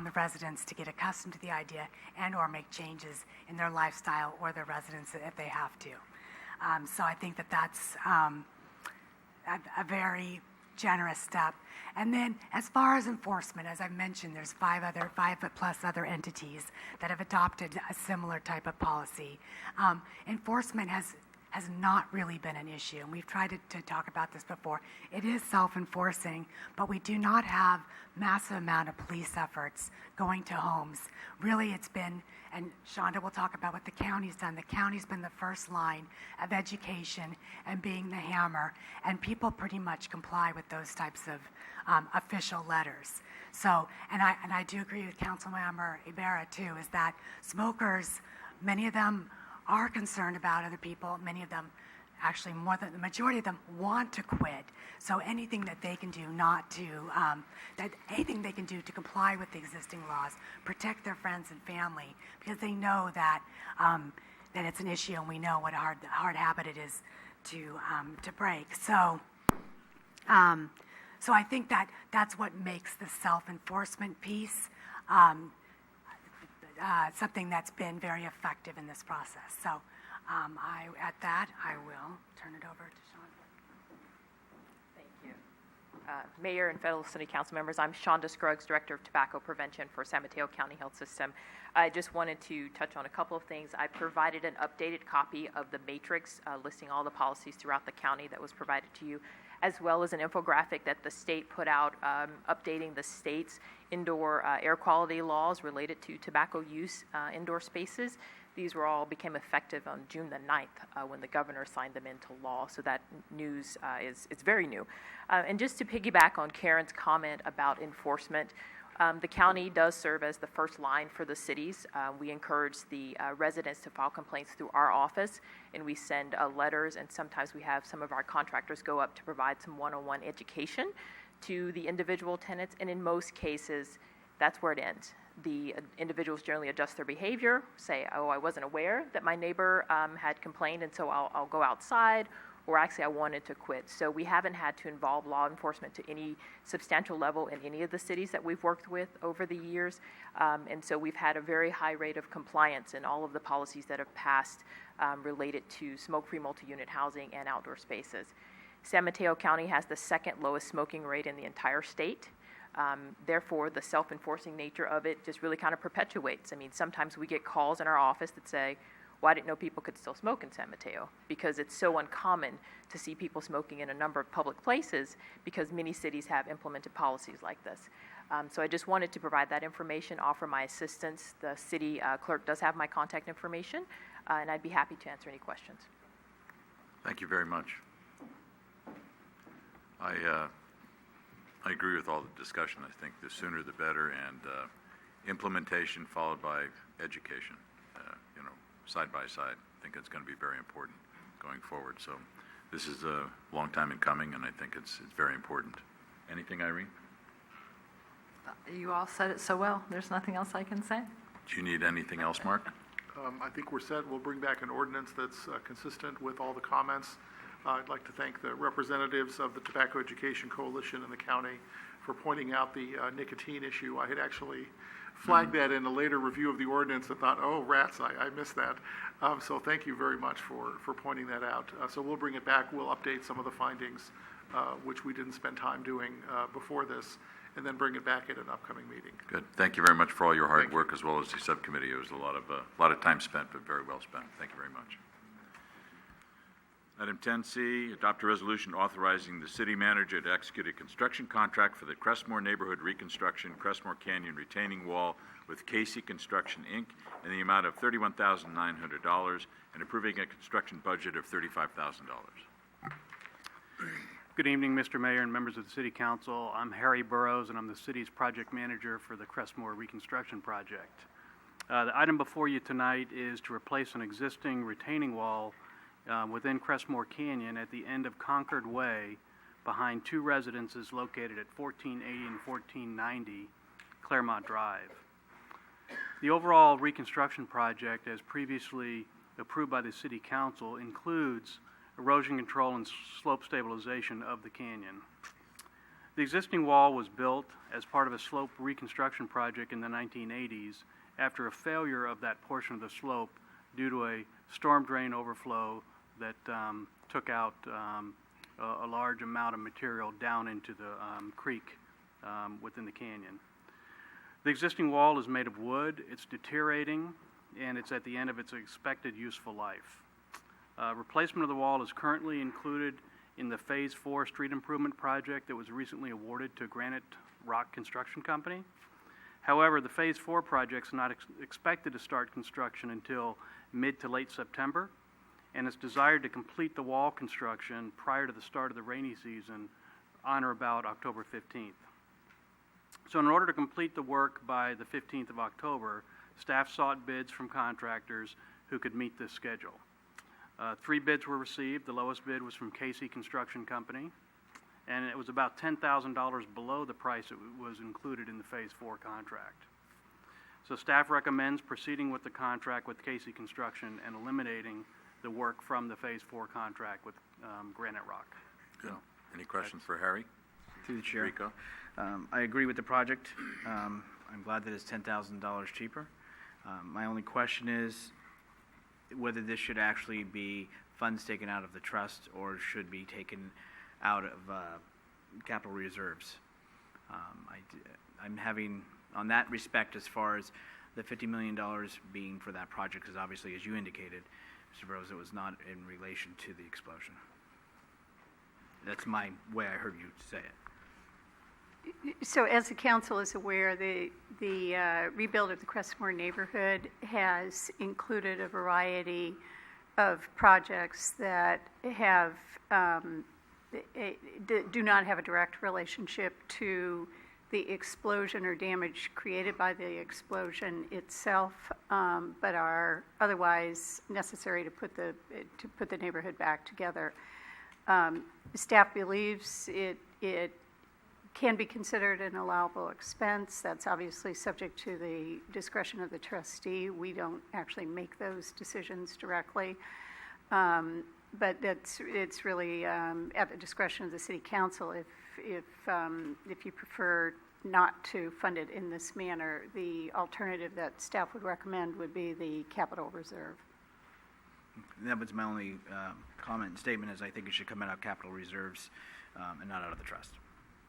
the residents to get accustomed to the idea and or make changes in their lifestyle or their residence if they have to. So I think that's a very generous step. And then as far as enforcement, as I've mentioned, there's 5+ other entities that have adopted a similar type of policy. Enforcement has not really been an issue, and we've tried to talk about this before. It is self-enforcing, but we do not have massive amount of police efforts going to homes. Really, it's been, and Shonda will talk about what the county's done. The county's been the first line of education and being the hammer, and people pretty much comply with those types of official letters. So, and I do agree with Councilmember Ibarra too, is that smokers, many of them are concerned about other people. Many of them, actually more than the majority of them, want to quit. So anything that they can do anything they can do to comply with the existing laws, protect their friends and family, because they know that it's an issue, and we know what a hard habit it is to break. So I think that's what makes the self-enforcement piece something that's been very effective in this process. So at that, I will turn it over to Shonda. Thank you. Mayor and fellow City Council members, I'm Shonda Scruggs, Director of Tobacco Prevention for San Mateo County Health System. I just wanted to touch on a couple of things. I provided an updated copy of the matrix listing all the policies throughout the county that was provided to you, as well as an infographic that the state put out updating the state's indoor air quality laws related to tobacco use indoor spaces. These became effective on June the 9th when the governor signed them into law, so that news it's very new. And just to piggyback on Karen's comment about enforcement, the county does serve as the first line for the cities. We encourage the residents to file complaints through our office, and we send letters, and sometimes we have some of our contractors go up to provide some one-on-one education to the individual tenants, and in most cases, that's where it ends. The individuals generally adjust their behavior, say, oh, I wasn't aware that my neighbor had complained, and so I'll go outside, or actually I wanted to quit. So we haven't had to involve law enforcement to any substantial level in any of the cities that we've worked with over the years. And so we've had a very high rate of compliance in all of the policies that have passed related to smoke-free multi-unit housing and outdoor spaces. San Mateo County has the second lowest smoking rate in the entire state. Therefore, the self-enforcing nature of it just really kind of perpetuates. I mean, sometimes we get calls in our office that say, well, I didn't know people could still smoke in San Mateo, because it's so uncommon to see people smoking in a number of public places, because many cities have implemented policies like this. So I just wanted to provide that information, offer my assistance. The city clerk does have my contact information, and I'd be happy to answer any questions. Thank you very much. I agree with all the discussion. I think the sooner the better, and implementation followed by education, side by side. I think it's going to be very important going forward. So this is a long time in coming, and I think it's very important. Anything, Irene? You all said it so well. There's nothing else I can say. Do you need anything else, Mark? I think we're set. We'll bring back an ordinance that's consistent with all the comments. I'd like to thank the representatives of the Tobacco Education Coalition in the county for pointing out the nicotine issue. I had actually flagged that in a later review of the ordinance and thought, oh, rats, I missed that. So thank you very much for pointing that out. So we'll bring it back. We'll update some of the findings, which we didn't spend time doing before this, and then bring it back at an upcoming meeting. Good. Thank you very much for all your hard work, as well as the subcommittee. It was a lot of time spent, but very well spent. Thank you very much. Item 10C, adopt a resolution authorizing the city manager to execute a construction contract for the Crestmore Neighborhood Reconstruction Crestmore Canyon Retaining Wall with Casey Construction, Inc. in the amount of $31,900 and approving a construction budget of $35,000. Good evening, Mr. Mayor and members of the City Council. I'm Harry Burrows, and I'm the city's project manager for the Crestmore Reconstruction Project. The item before you tonight is to replace an existing retaining wall within Crestmore Canyon at the end of Concord Way behind two residences located at 1480 and 1490 Claremont Drive. The overall reconstruction project, as previously approved by the City Council, includes erosion control and slope stabilization of the canyon. The existing wall was built as part of a slope reconstruction project in the 1980s after a failure of that portion of the slope due to a storm drain overflow that took out a large amount of material down into the creek within the canyon. The existing wall is made of wood, it's deteriorating, and it's at the end of its expected useful life. Replacement of the wall is currently included in the Phase 4 street improvement project that was recently awarded to Granite Rock Construction Company. However, the Phase 4 project is not expected to start construction until mid to late September, and it's desired to complete the wall construction prior to the start of the rainy season on or about October 15th. So in order to complete the work by the 15th of October, staff sought bids from contractors who could meet this schedule. 3 bids were received. The lowest bid was from Casey Construction Company, and it was about $10,000 below the price that was included in the Phase 4 contract. So staff recommends proceeding with the contract with Casey Construction and eliminating the work from the Phase 4 contract with Granite Rock. Good. Any questions for Harry? Through the chair. Rico? I agree with the project. I'm glad that it's $10,000 cheaper. My only question is whether this should actually be funds taken out of the trust or should be taken out of capital reserves. I'm having, on that respect, as far as the $50 million being for that project, because obviously, as you indicated, Mr. Burrows, it was not in relation to the explosion. That's my way I heard you say it. So as the council is aware, the rebuild of the Crestmore neighborhood has included a variety of projects that have do not have a direct relationship to the explosion or damage created by the explosion itself, but are otherwise necessary to put the neighborhood back together. Staff believes it can be considered an allowable expense. That's obviously subject to the discretion of the trustee. We don't actually make those decisions directly. But it's really at the discretion of the city council. If you prefer not to fund it in this manner, the alternative that staff would recommend would be the capital reserve. That was my only comment and statement, is I think it should come out of capital reserves and not out of the trust.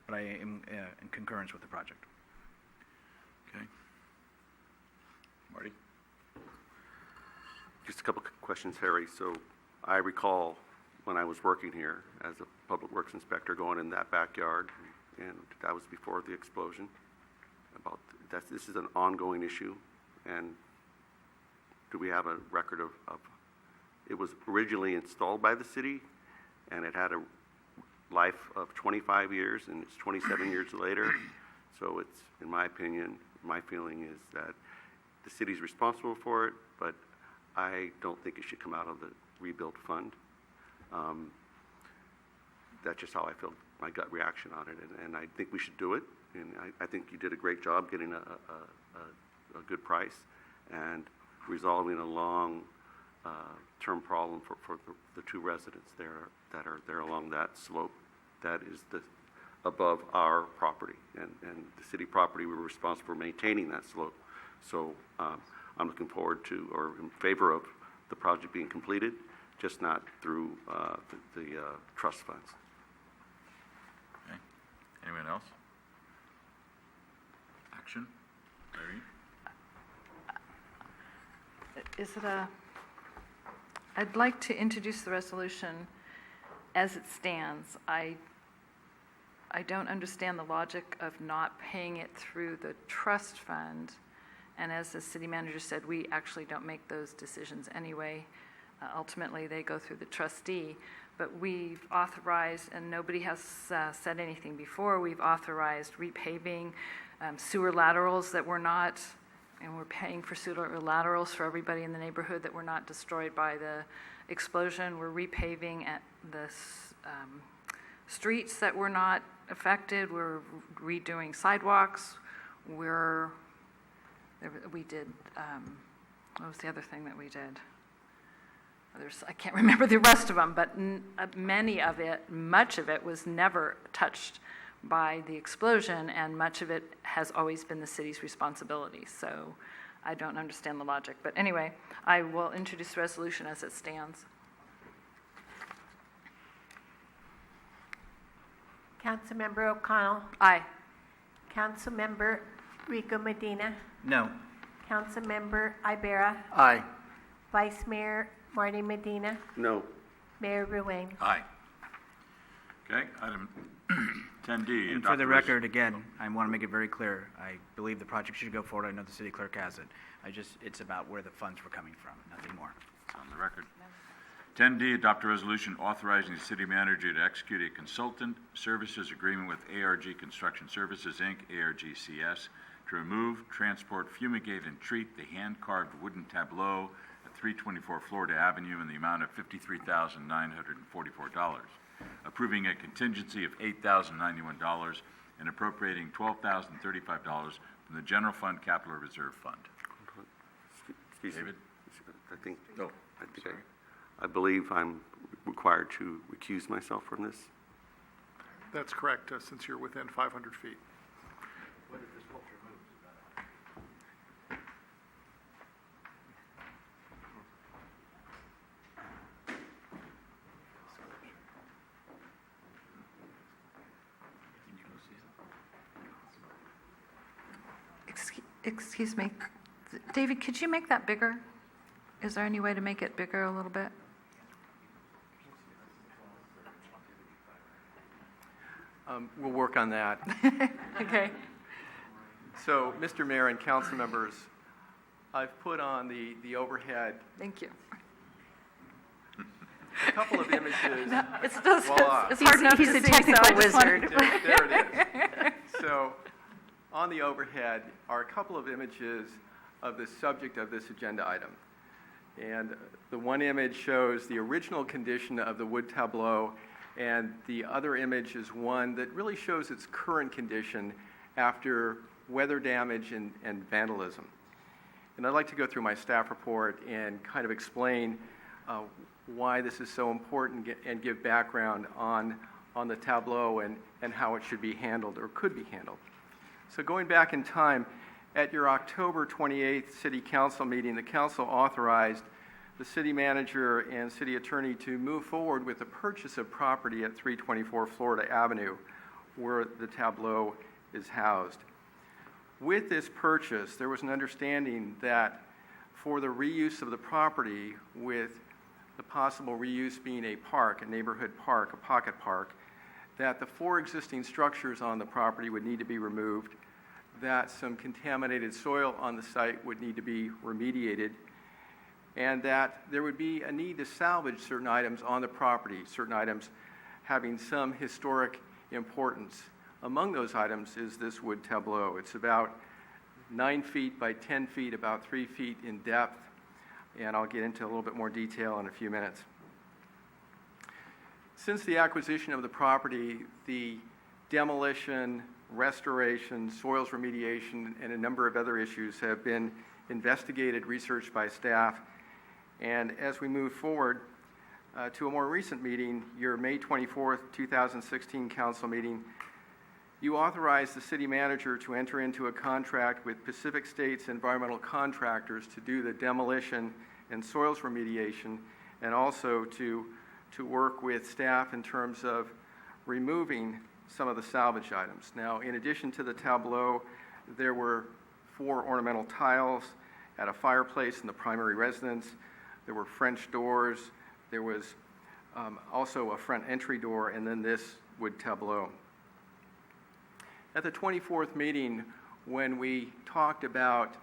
But I am in concurrence with the project. Okay. Marty? Just a couple questions, Harry. So I recall when I was working here as a public works inspector going in that backyard, and that was before the explosion. This is an ongoing issue, and do we have a record of it was originally installed by the city, and it had a life of 25 years, and it's 27 years later. So it's, in my opinion, my feeling is that the city's responsible for it, but I don't think it should come out of the rebuild fund. That's just how I feel, my gut reaction on it, and I think we should do it. And I think you did a great job getting a good price and resolving a long-term problem for the two residents there that are there along that slope. That is above our property, and the city property, we're responsible for maintaining that slope. So I'm looking forward to, or in favor of, the project being completed, just not through the trust funds. Okay. Anyone else? Action? Irene? I'd like to introduce the resolution as it stands. I don't understand the logic of not paying it through the trust fund. And as the city manager said, we actually don't make those decisions anyway. Ultimately, they go through the trustee. But we've authorized, and nobody has said anything before, we've authorized repaving sewer laterals that were not, and we're paying for sewer laterals for everybody in the neighborhood that were not destroyed by the explosion. We're repaving at the streets that were not affected. We're redoing sidewalks. We did, what was the other thing that we did? I can't remember the rest of them, but much of it was never touched by the explosion, and much of it has always been the city's responsibility. So I don't understand the logic. But anyway, I will introduce the resolution as it stands. Councilmember O'Connell. Aye. Councilmember Rico Medina. No. Councilmember Ibera. Aye. Vice Mayor Marty Medina. No. Mayor Ruane. Aye. Okay, item 10D. And for the record, again, I want to make it very clear, I believe the project should go forward. I know the city clerk has it. It's about where the funds were coming from, nothing more. It's on the record. 10D, adopt a resolution authorizing the city manager to execute a consultant services agreement with ARG Construction Services, Inc., ARGCS, to remove, transport, fumigate, and treat the hand-carved wooden tableau at 324 Florida Avenue in the amount of $53,944, approving a contingency of $8,091 and appropriating $12,035 from the General Fund Capital Reserve Fund. Excuse David? me. No. I believe I'm required to recuse myself from this. That's correct, since you're within 500 feet. What if this sculpture moves? Excuse me. David, could you make that bigger? Is there any way to make it bigger a little bit? We'll work on that. Okay. So, Mr. Mayor and council members, I've put on the overhead. Thank you. A couple of images. No, it's just, Voila. it's hard enough He's to a see, technical so I just wanted wizard. to- There it is. So, on the overhead are a couple of images of the subject of this agenda item. And the one image shows the original condition of the wood tableau, and the other image is one that really shows its current condition after weather damage and vandalism. And I'd like to go through my staff report and kind of explain why this is so important and give background on the tableau and how it should be handled or could be handled. So going back in time, at your October 28th City Council meeting, the Council authorized the City Manager and City Attorney to move forward with the purchase of property at 324 Florida Avenue, where the tableau is housed. With this purchase, there was an understanding that for the reuse of the property, with the possible reuse being a park, a neighborhood park, a pocket park, that the 4 existing structures on the property would need to be removed, that some contaminated soil on the site would need to be remediated, and that there would be a need to salvage certain items on the property, certain items having some historic importance. Among those items is this wood tableau. It's about 9 feet by 10 feet, about 3 feet in depth, and I'll get into a little bit more detail in a few minutes. Since the acquisition of the property, the demolition, restoration, soils remediation, and a number of other issues have been investigated, researched by staff. And as we move forward to a more recent meeting, your May 24th, 2016 council meeting, you authorized the city manager to enter into a contract with Pacific States environmental contractors to do the demolition and soils remediation, and also to work with staff in terms of removing some of the salvage items. Now, in addition to the tableau, there were 4 ornamental tiles at a fireplace in the primary residence. There were French doors. There was also a front entry door, and then this wood tableau. At the 24th meeting, when we talked about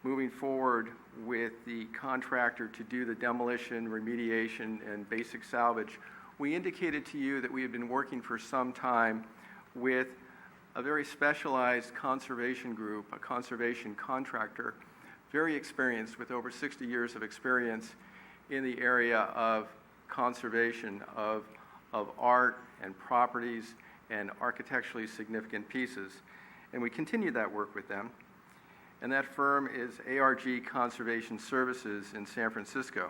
moving forward with the contractor to do the demolition, remediation, and basic salvage, we indicated to you that we had been working for some time with a very specialized conservation group, a conservation contractor, very experienced with over 60 years of experience in the area of conservation of art and properties and architecturally significant pieces. And we continued that work with them. And that firm is ARG Conservation Services in San Francisco.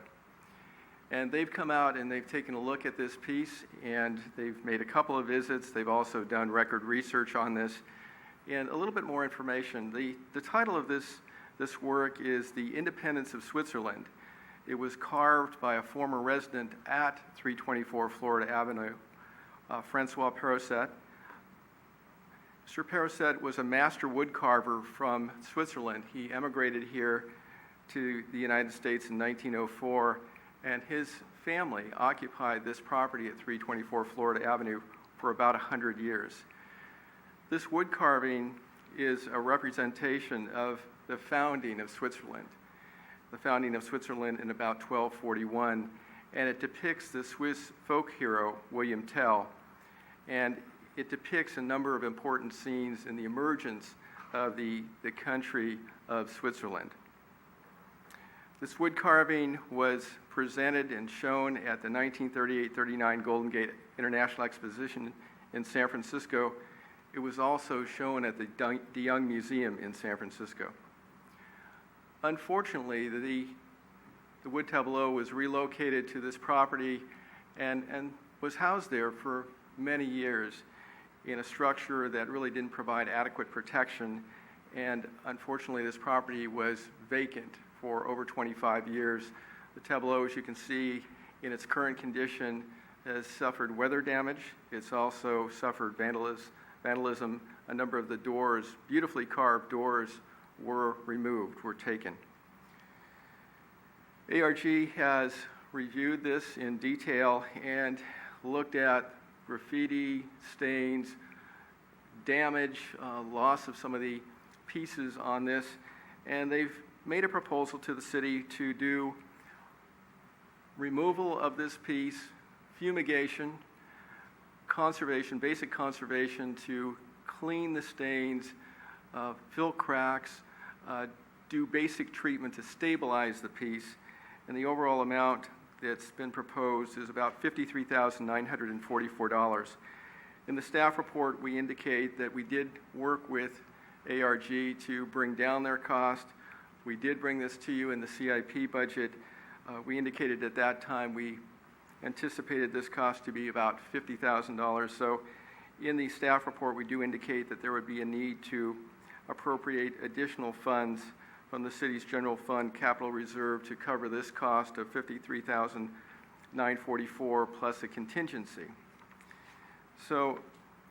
And they've come out and they've taken a look at this piece, and they've made a couple of visits. They've also done record research on this. And a little bit more information. The title of this work is The Independence of Switzerland. It was carved by a former resident at 324 Florida Avenue, Francois Perrosset. Mr. Perrosset was a master wood carver from Switzerland. He emigrated here to the United States in 1904, and his family occupied this property at 324 Florida Avenue for about 100 years. This wood carving is a representation of the founding of Switzerland. The founding of Switzerland in about 1241, and it depicts the Swiss folk hero William Tell, and it depicts a number of important scenes in the emergence of the country of Switzerland. This wood carving was presented and shown at the 1938-39 Golden Gate International Exposition in San Francisco. It was also shown at the DeYoung Museum in San Francisco. Unfortunately, the wood tableau was relocated to this property and was housed there for many years in a structure that really didn't provide adequate protection, and unfortunately this property was vacant for over 25 years. The tableau, as you can see, in its current condition, has suffered weather damage. It's also suffered vandalism. A number of the doors, beautifully carved doors, were removed, were taken. ARG has reviewed this in detail and looked at graffiti, stains, damage, loss of some of the pieces on this, and they've made a proposal to the city to do removal of this piece, fumigation, conservation, basic conservation to clean the stains, fill cracks, do basic treatment to stabilize the piece, and the overall amount that's been proposed is about $53,944. In the staff report, we indicate that we did work with ARG to bring down their cost. We did bring this to you in the CIP budget. We indicated at that time we anticipated this cost to be about $50,000. So in the staff report, we do indicate that there would be a need to appropriate additional funds from the city's general fund capital reserve to cover this cost of $53,944 plus a contingency. So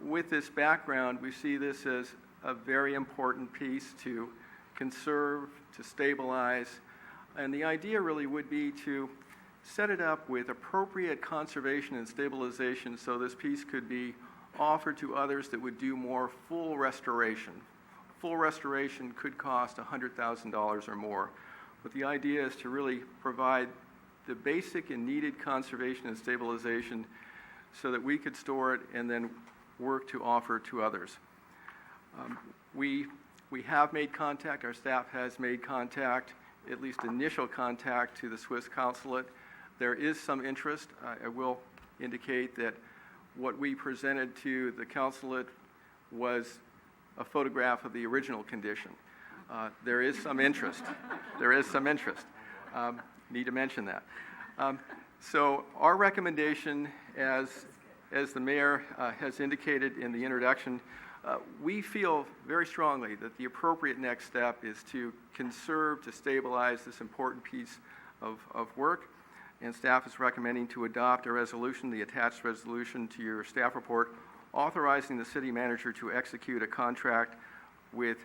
with this background, we see this as a very important piece to conserve, to stabilize, and the idea really would be to set it up with appropriate conservation and stabilization so this piece could be offered to others that would do more full restoration. Full restoration could cost $100,000 or more, but the idea is to really provide the basic and needed conservation and stabilization so that we could store it and then work to offer to others. We have made contact, our staff has made contact, at least initial contact to the Swiss consulate. There is some interest. I will indicate that what we presented to the consulate was a photograph of the original condition. There is some interest. There is some interest. Need to mention that. So our recommendation, as the mayor has indicated in the introduction, we feel very strongly that the appropriate next step is to conserve, to stabilize this important piece of work. And staff is recommending to adopt a resolution, the attached resolution to your staff report, authorizing the city manager to execute a contract with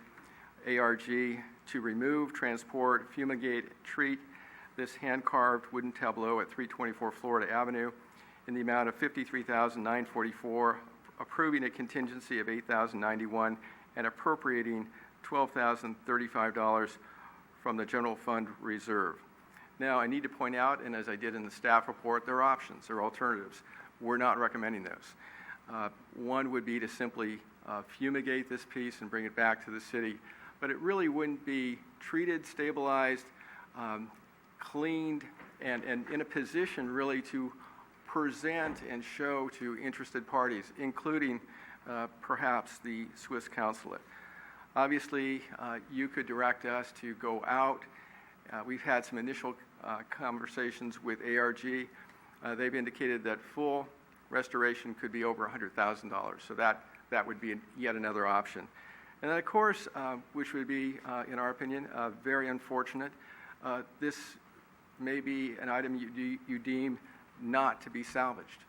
ARG to remove, transport, fumigate, treat this hand-carved wooden tableau at 324 Florida Avenue in the amount of $53,944, approving a contingency of $8,091, and appropriating $12,035 from the general fund reserve. Now, I need to point out, and as I did in the staff report, there are options, there are alternatives. We're not recommending those. One would be to simply fumigate this piece and bring it back to the city, but it really wouldn't be treated, stabilized, cleaned, and in a position really to present and show to interested parties, including perhaps the Swiss consulate. Obviously, you could direct us to go out. We've had some initial conversations with ARG. They've indicated that full restoration could be over $100,000, so that would be yet another option. And then, of course, which would be, in our opinion, very unfortunate, this may be an item you deem not to be salvaged.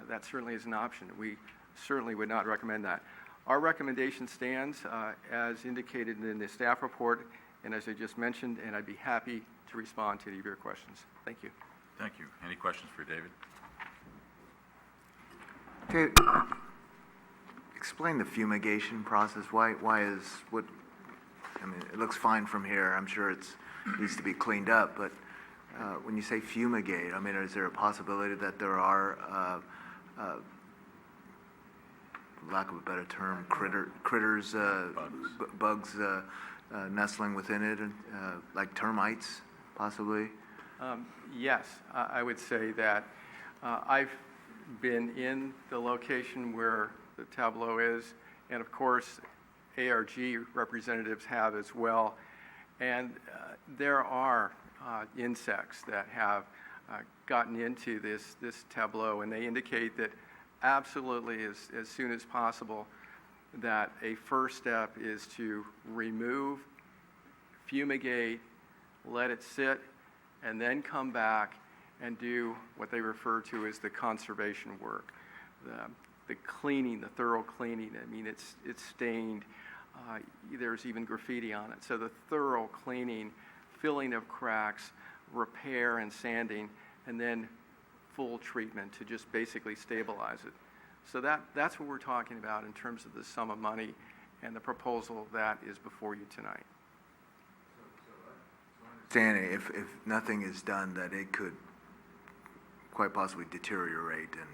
That certainly is an option. We certainly would not recommend that. Our recommendation stands as indicated in the staff report, and as I just mentioned, and I'd be happy to respond to any of your questions. Thank you. Thank you. Any questions for David? Okay. Explain the fumigation process. Why is what? I mean, it looks fine from here. I'm sure it needs to be cleaned up. But when you say fumigate, I mean, is there a possibility that there are, lack of a better term, critters, bugs nestling within it, like termites, possibly? Yes, I would say that I've been in the location where the tableau is, and of course, ARG representatives have as well. And there are insects that have gotten into this tableau, and they indicate that absolutely as soon as possible that a first step is to remove, fumigate, let it sit, and then come back and do what they refer to as the conservation work. The cleaning, the thorough cleaning. I mean, it's stained. There's even graffiti on it. So the thorough cleaning, filling of cracks, repair and sanding, and then full treatment to just basically stabilize it. So that's what we're talking about in terms of the sum of money and the proposal that is before you tonight. Standing, if nothing is done, that it could quite possibly deteriorate and...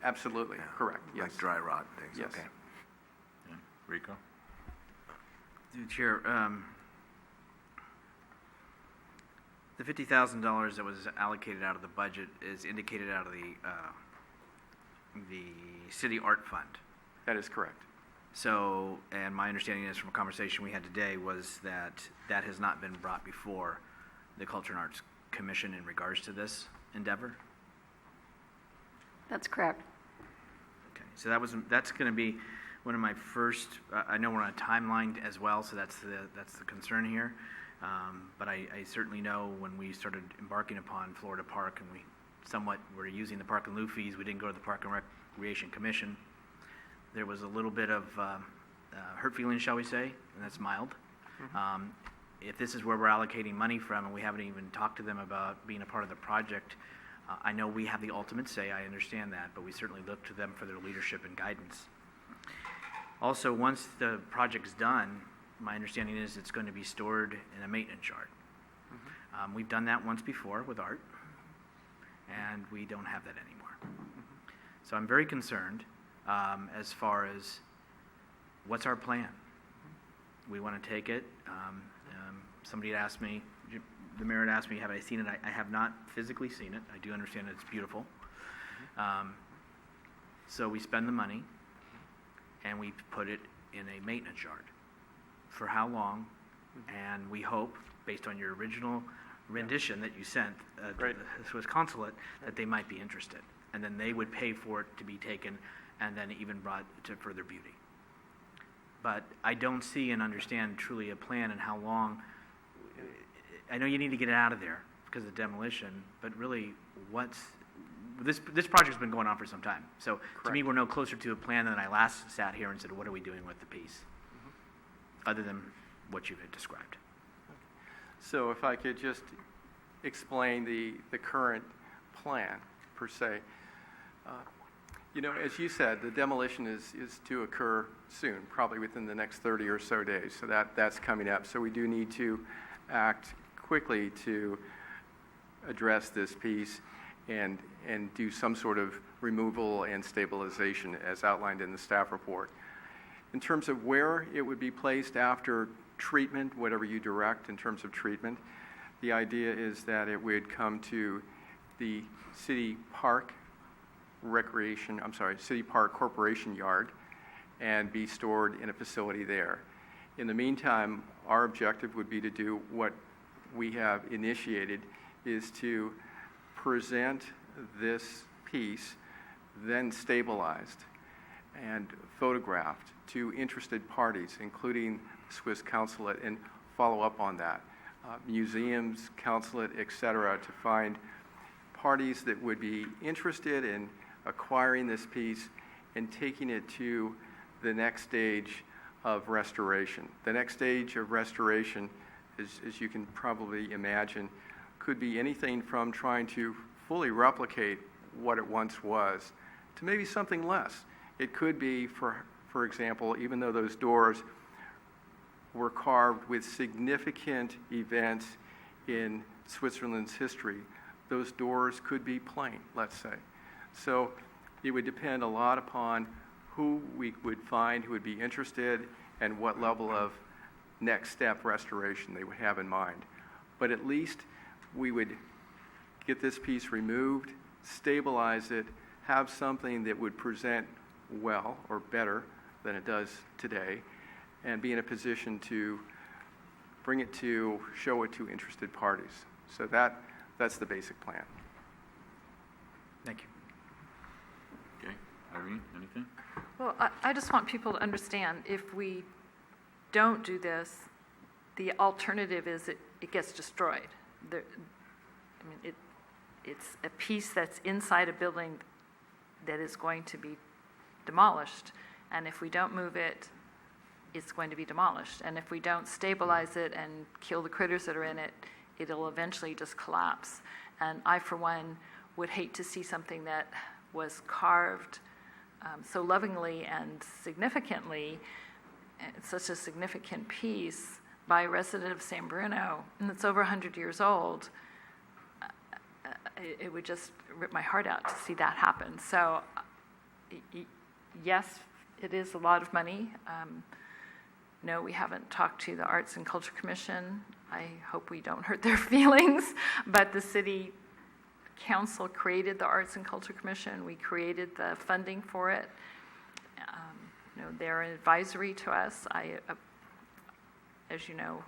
Absolutely, correct, yes. Like dry rot and things, yes. Okay. Yeah. Rico? Chair, the $50,000 that was allocated out of the budget is indicated out of the city art fund. That is correct. So, and my understanding is from a conversation we had today was that that has not been brought before the Culture and Arts commission in regards to this endeavor? That's correct. Okay, so that's going to be one of my first, I know we're on a timeline as well, so that's the concern here. But I certainly know when we started embarking upon Florida Park and we somewhat were using the park and lieu fees, we didn't go to the Park and Recreation Commission. There was a little bit of hurt feelings, shall we say, and that's mild. If this is where we're allocating money from and we haven't even talked to them about being a part of the project, I know we have the ultimate say, I understand that, but we certainly look to them for their leadership and guidance. Also, once the project's done, my understanding is it's going to be stored in a maintenance yard. We've done that once before with art, and we don't have that anymore. So I'm very concerned as far as what's our plan. We want to take it. Somebody had asked me, the mayor had asked me, have I seen it? I have not physically seen it. I do understand that it's beautiful. So we spend the money, and we put it in a maintenance yard. For how long? And we hope, based on your original rendition that you sent to the Swiss consulate, that they might be interested. And then they would pay for it to be taken and then even brought to further beauty. But I don't see and understand truly a plan and how long. I know you need to get it out of there because of demolition, but really this project's been going on for some time. So to me, we're no closer to a plan than I last sat here and said, what are we doing with the piece? Other than what you've described. So if I could just explain the current plan, per se. As you said, the demolition is to occur soon, probably within the next 30 or so days. So that's coming up. So we do need to act quickly to address this piece and do some sort of removal and stabilization as outlined in the staff report. In terms of where it would be placed after treatment, whatever you direct in terms of treatment, the idea is that it would come to the City Park Corporation yard and be stored in a facility there. In the meantime, our objective would be to do what we have initiated, is to present this piece, then stabilized and photographed to interested parties, including Swiss consulate, and follow up on that. Museums, consulate, etc., to find parties that would be interested in acquiring this piece and taking it to the next stage of restoration. The next stage of restoration, as you can probably imagine, could be anything from trying to fully replicate what it once was to maybe something less. It could be, for example, even though those doors were carved with significant events in Switzerland's history, those doors could be plain, let's say. So it would depend a lot upon who we would find who would be interested and what level of next step restoration they would have in mind. But at least we would get this piece removed, stabilize it, have something that would present well or better than it does today, and be in a position to bring it to, show it to interested parties. So that's the basic plan. Thank you. Okay, Irene, anything? Well, I just want people to understand, if we don't do this, the alternative is it gets destroyed. It's a piece that's inside a building that is going to be demolished, and if we don't move it, it's going to be demolished. And if we don't stabilize it and kill the critters that are in it, it'll eventually just collapse. And I, for one, would hate to see something that was carved so lovingly and significantly, such a significant piece by a resident of San Bruno, and it's over 100 years old. It would just rip my heart out to see that happen. So, yes, it is a lot of money. No, we haven't talked to the Arts and Culture Commission. I hope we don't hurt their feelings, but the City Council created the Arts and Culture Commission. We created the funding for it. They're an advisory to us. I, as you know,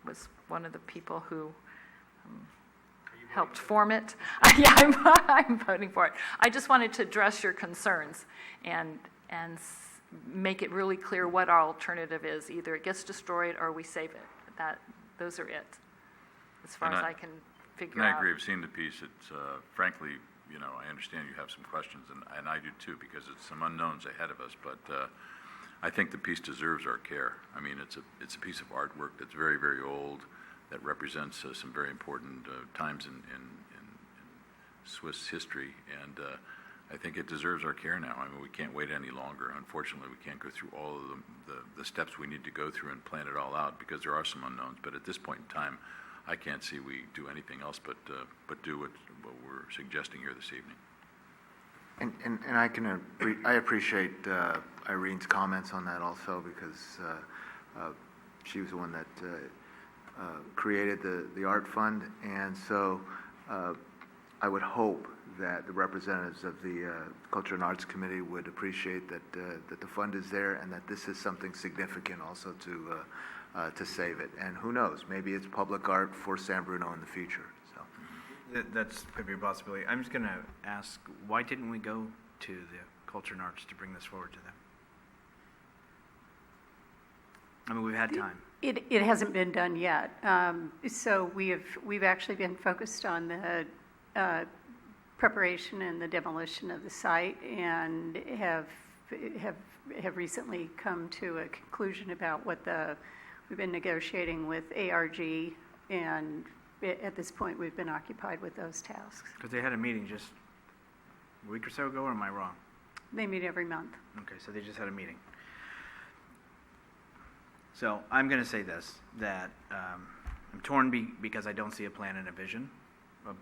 was one of the people who... Are you helped form it. Yeah, I'm voting for it. I just wanted to address your concerns and make it really clear what our alternative is. Either it gets destroyed or we save it. Those are it, as far as I can figure out. And I agree. I've seen the piece. It's frankly, I understand you have some questions, and I do too, because it's some unknowns ahead of us. But I think the piece deserves our care. I mean, it's a piece of artwork that's very, very old, that represents some very important times in Swiss history, and I think it deserves our care now. I mean, we can't wait any longer. Unfortunately, we can't go through all of the steps we need to go through and plan it all out, because there are some unknowns. But at this point in time, I can't see we do anything else but do what we're suggesting here this evening. And I appreciate Irene's comments on that also, because she was the one that created the art fund, and so I would hope that the representatives of the Culture and Arts Committee would appreciate that the fund is there, and that this is something significant also to save it. And who knows, maybe it's public art for San Bruno in the future. So That's could be a possibility. I'm just going to ask, why didn't we go to the Culture and Arts to bring this forward to them? I mean, we've had time. It hasn't been done yet. So we've actually been focused on the preparation and the demolition of the site, and have recently come to a conclusion about we've been negotiating with ARG, and at this point we've been occupied with those tasks. Because they had a meeting just a week or so ago, or am I wrong? They meet every month. Okay, so they just had a meeting. So I'm going to say this, that I'm torn because I don't see a plan and a vision,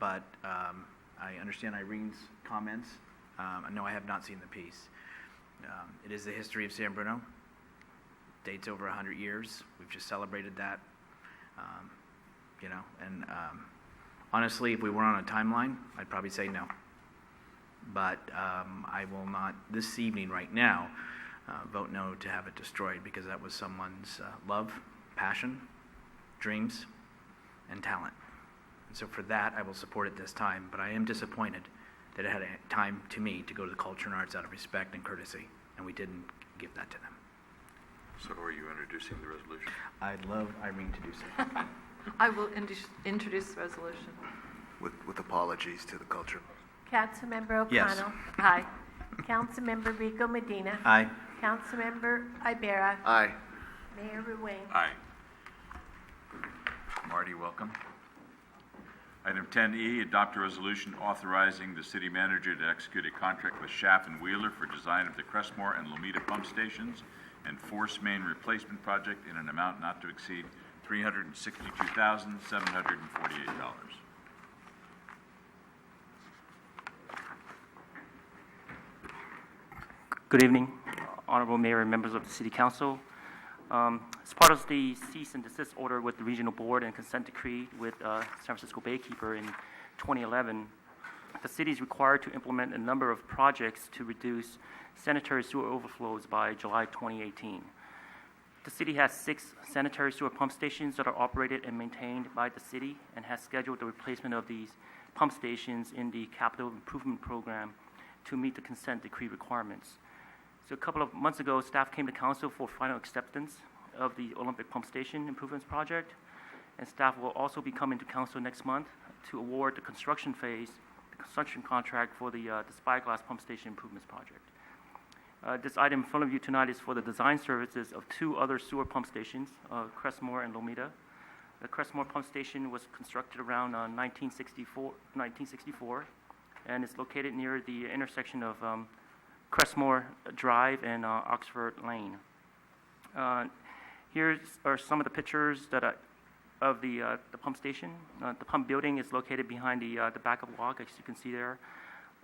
but I understand Irene's comments. No, I have not seen the piece. It is the history of San Bruno. Dates over 100 years. We've just celebrated that. And honestly, if we were on a timeline, I'd probably say no. But I will not, this evening right now, vote no to have it destroyed, because that was someone's love, passion, dreams, and talent. And so for that, I will support it this time, but I am disappointed that it had time to me to go to the Culture and Arts out of respect and courtesy, and we didn't give that to them. So are you introducing the resolution? I'd love Irene to do so. I will introduce the resolution. with apologies to the Culture. Councilmember O'Connell. Yes. Aye. Councilmember Rico Medina. Aye. Councilmember Ibarra. Aye. Mayor Ruane. Aye. Marty, welcome. Item 10E, adopt a resolution authorizing the city manager to execute a contract with Schaff and Wheeler for design of the Crestmore and Lomita pump stations and force main replacement project in an amount not to exceed $362,748. Good evening, Honorable Mayor and members of the City Council. As part of the cease and desist order with the Regional Board and consent decree with San Francisco Baykeeper in 2011, the city is required to implement a number of projects to reduce sanitary sewer overflows by July 2018. The city has 6 sanitary sewer pump stations that are operated and maintained by the city, and has scheduled the replacement of these pump stations in the capital improvement program to meet the consent decree requirements. So a couple of months ago, staff came to council for final acceptance of the Olympic Pump Station Improvements Project, and staff will also be coming to council next month to award the construction phase, the construction contract for the Spyglass Pump Station Improvements Project. This item in front of you tonight is for the design services of 2 other sewer pump stations, Crestmore and Lomita. The Crestmore Pump Station was constructed around 1964, and it's located near the intersection of Crestmore Drive and Oxford Lane. Here are some of the pictures of the pump station. The pump building is located behind the backup walk, as you can see there.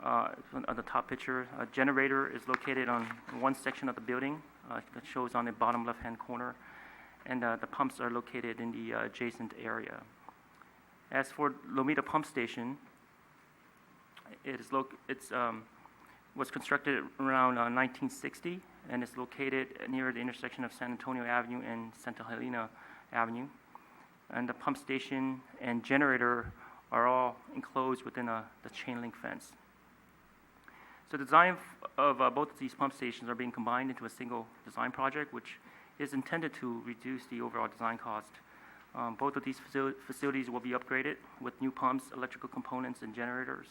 On the top picture, a generator is located on one section of the building that shows on the bottom left-hand corner, and the pumps are located in the adjacent area. As for Lomita Pump Station, was constructed around 1960, and is located near the intersection of San Antonio Avenue and Santa Helena Avenue. And the pump station and generator are all enclosed within the chain link fence. So the design of both of these pump stations are being combined into a single design project, which is intended to reduce the overall design cost. Both of these facilities will be upgraded with new pumps, electrical components, and generators.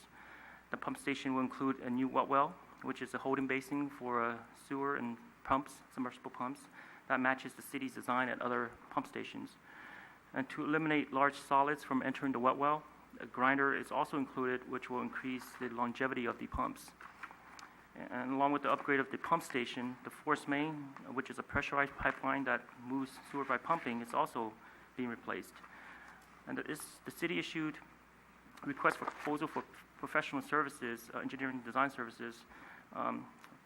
The pump station will include a new wet well, which is a holding basin for sewer and pumps, submersible pumps, that matches the city's design at other pump stations. And to eliminate large solids from entering the wet well, a grinder is also included, which will increase the longevity of the pumps. And along with the upgrade of the pump station, the force main, which is a pressurized pipeline that moves sewer by pumping, is also being replaced. And the city issued a request for proposal for professional services, engineering design services,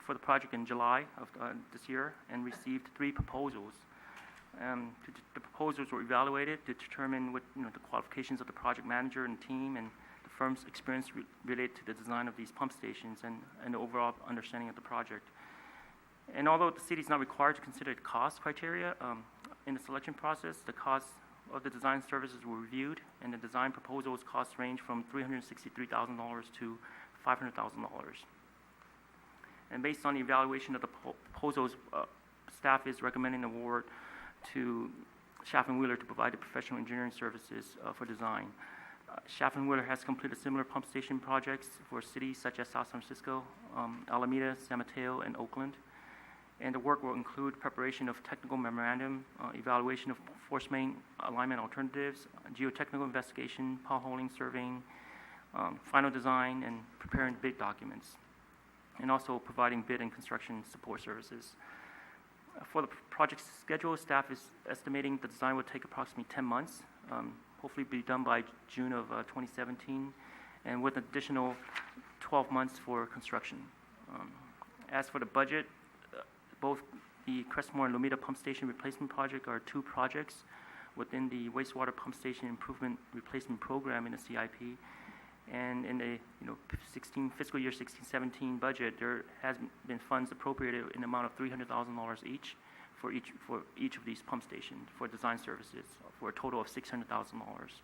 for the project in July of this year, and received 3 proposals. The proposals were evaluated to determine what the qualifications of the project manager and team, and the firm's experience related to the design of these pump stations, and the overall understanding of the project. And although the city is not required to consider cost criteria in the selection process, the costs of the design services were reviewed, and the design proposals costs range from $363,000 to $500,000. And based on the evaluation of the proposals, staff is recommending award to Schaff and Wheeler to provide the professional engineering services for design. Schaff and Wheeler has completed similar pump station projects for cities such as South San Francisco, Alameda, San Mateo, and Oakland. And the work will include preparation of technical memorandum, evaluation of force main alignment alternatives, geotechnical investigation, potholing surveying, final design, and preparing bid documents, and also providing bid and construction support services. For the project schedule, staff is estimating the design will take approximately 10 months, hopefully be done by June of 2017, and with an additional 12 months for construction. As for the budget, both the Crestmore and Lomita Pump Station Replacement Project are 2 projects within the Wastewater Pump Station Improvement Replacement Program in the CIP. And in the fiscal year 16-17 budget, there has been funds appropriated in the amount of $300,000 each for each of these pump stations for design services, for a total of $600,000.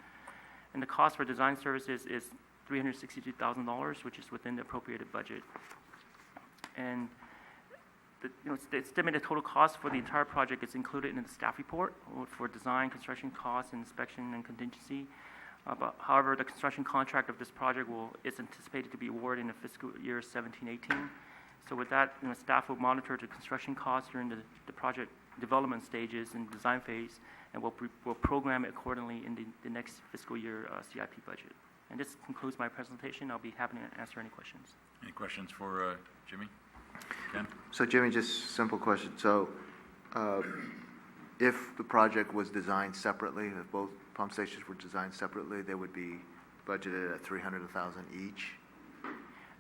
And the cost for design services is $362,000, which is within the appropriated budget. And the estimated total cost for the entire project is included in the staff report for design, construction costs, inspection, and contingency. But however, the construction contract of this project is anticipated to be awarded in the fiscal year 17-18. So with that, staff will monitor the construction costs during the project development stages and design phase, and will program it accordingly in the next fiscal year CIP budget. And this concludes my presentation. I'll be happy to answer any questions. Any questions for Jimmy? Ken? So Jimmy, just simple question. So if the project was designed separately, if both pump stations were designed separately, they would be budgeted at $300,000 each?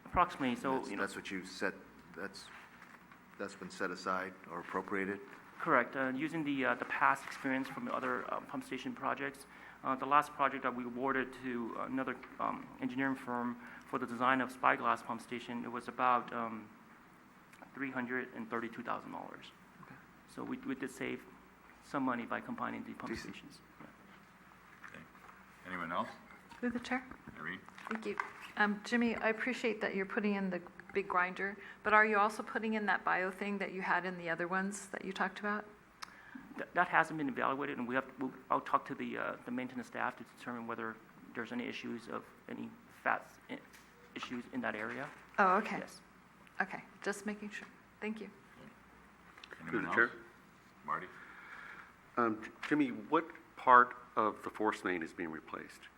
Approximately. So that's what you said. That's been set aside or appropriated? Correct. Using the past experience from the other pump station projects, the last project that we awarded to another engineering firm for the design of Spyglass Pump Station, it was about $332,000. Okay. So we did save some money by combining the pump stations. Yeah. Okay. Anyone else? Through the chair. Irene? Thank you. Jimmy, I appreciate that you're putting in the big grinder, but are you also putting in that bio thing that you had in the other ones that you talked about? That hasn't been evaluated, and I'll talk to the maintenance staff to determine whether there's any issues of any fats issues in that area. Oh, okay. Yes. Okay, just making sure. Thank you. Anyone else? Chair? Marty? Jimmy, what part of the force main is being replaced?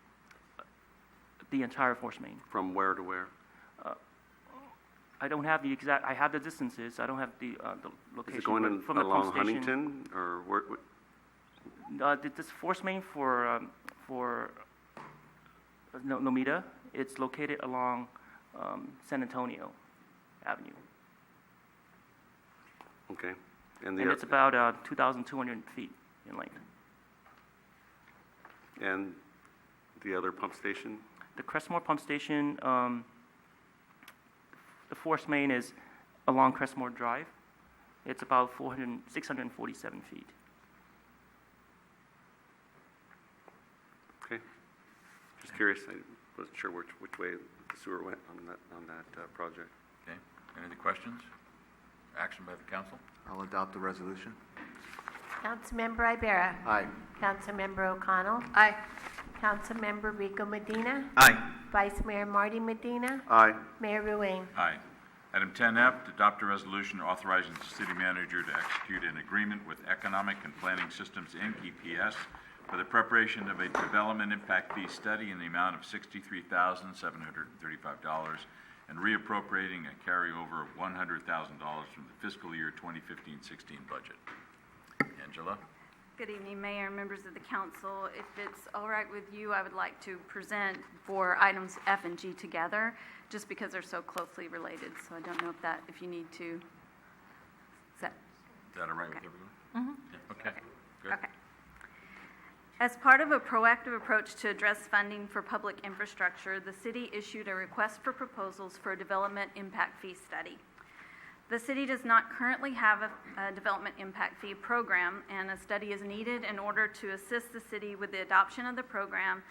The entire force main. From where to where? I don't have the exact. I have the distances. I don't have the location. Is it going from the along pump station. Huntington, or where? This force main for Lomita, it's located along San Antonio Avenue. Okay. And it's about 2,200 feet in length. And the other pump station? The Crestmore Pump Station, the force main is along Crestmore Drive. It's about 647 feet. Okay. Just curious, I wasn't sure which way the sewer went on that project. Okay, any other questions? Action by the council? I'll adopt the resolution. Councilmember Ibera. Aye. Councilmember O'Connell. Aye. Councilmember Rico Medina. Aye. Vice Mayor Marty Medina. Aye. Mayor Ruane. Aye. Item 10F, to adopt a resolution authorizing the city manager to execute an agreement with Economic and Planning Systems, Inc., EPS, for the preparation of a development impact fee study in the amount of $63,735 and reappropriating a carryover of $100,000 from the fiscal year 2015-16 budget. Angela? Good evening, Mayor and members of the council. If it's all right with you, I would like to present for items F and G together, just because they're so closely related. So I don't know if you need to set. Is that all right with everyone? Yeah, okay. Good. Okay. As part of a proactive approach to address funding for public infrastructure, the city issued a request for proposals for a development impact fee study. The city does not currently have a development impact fee program, and a study is needed in order to assist the city with the adoption of the program,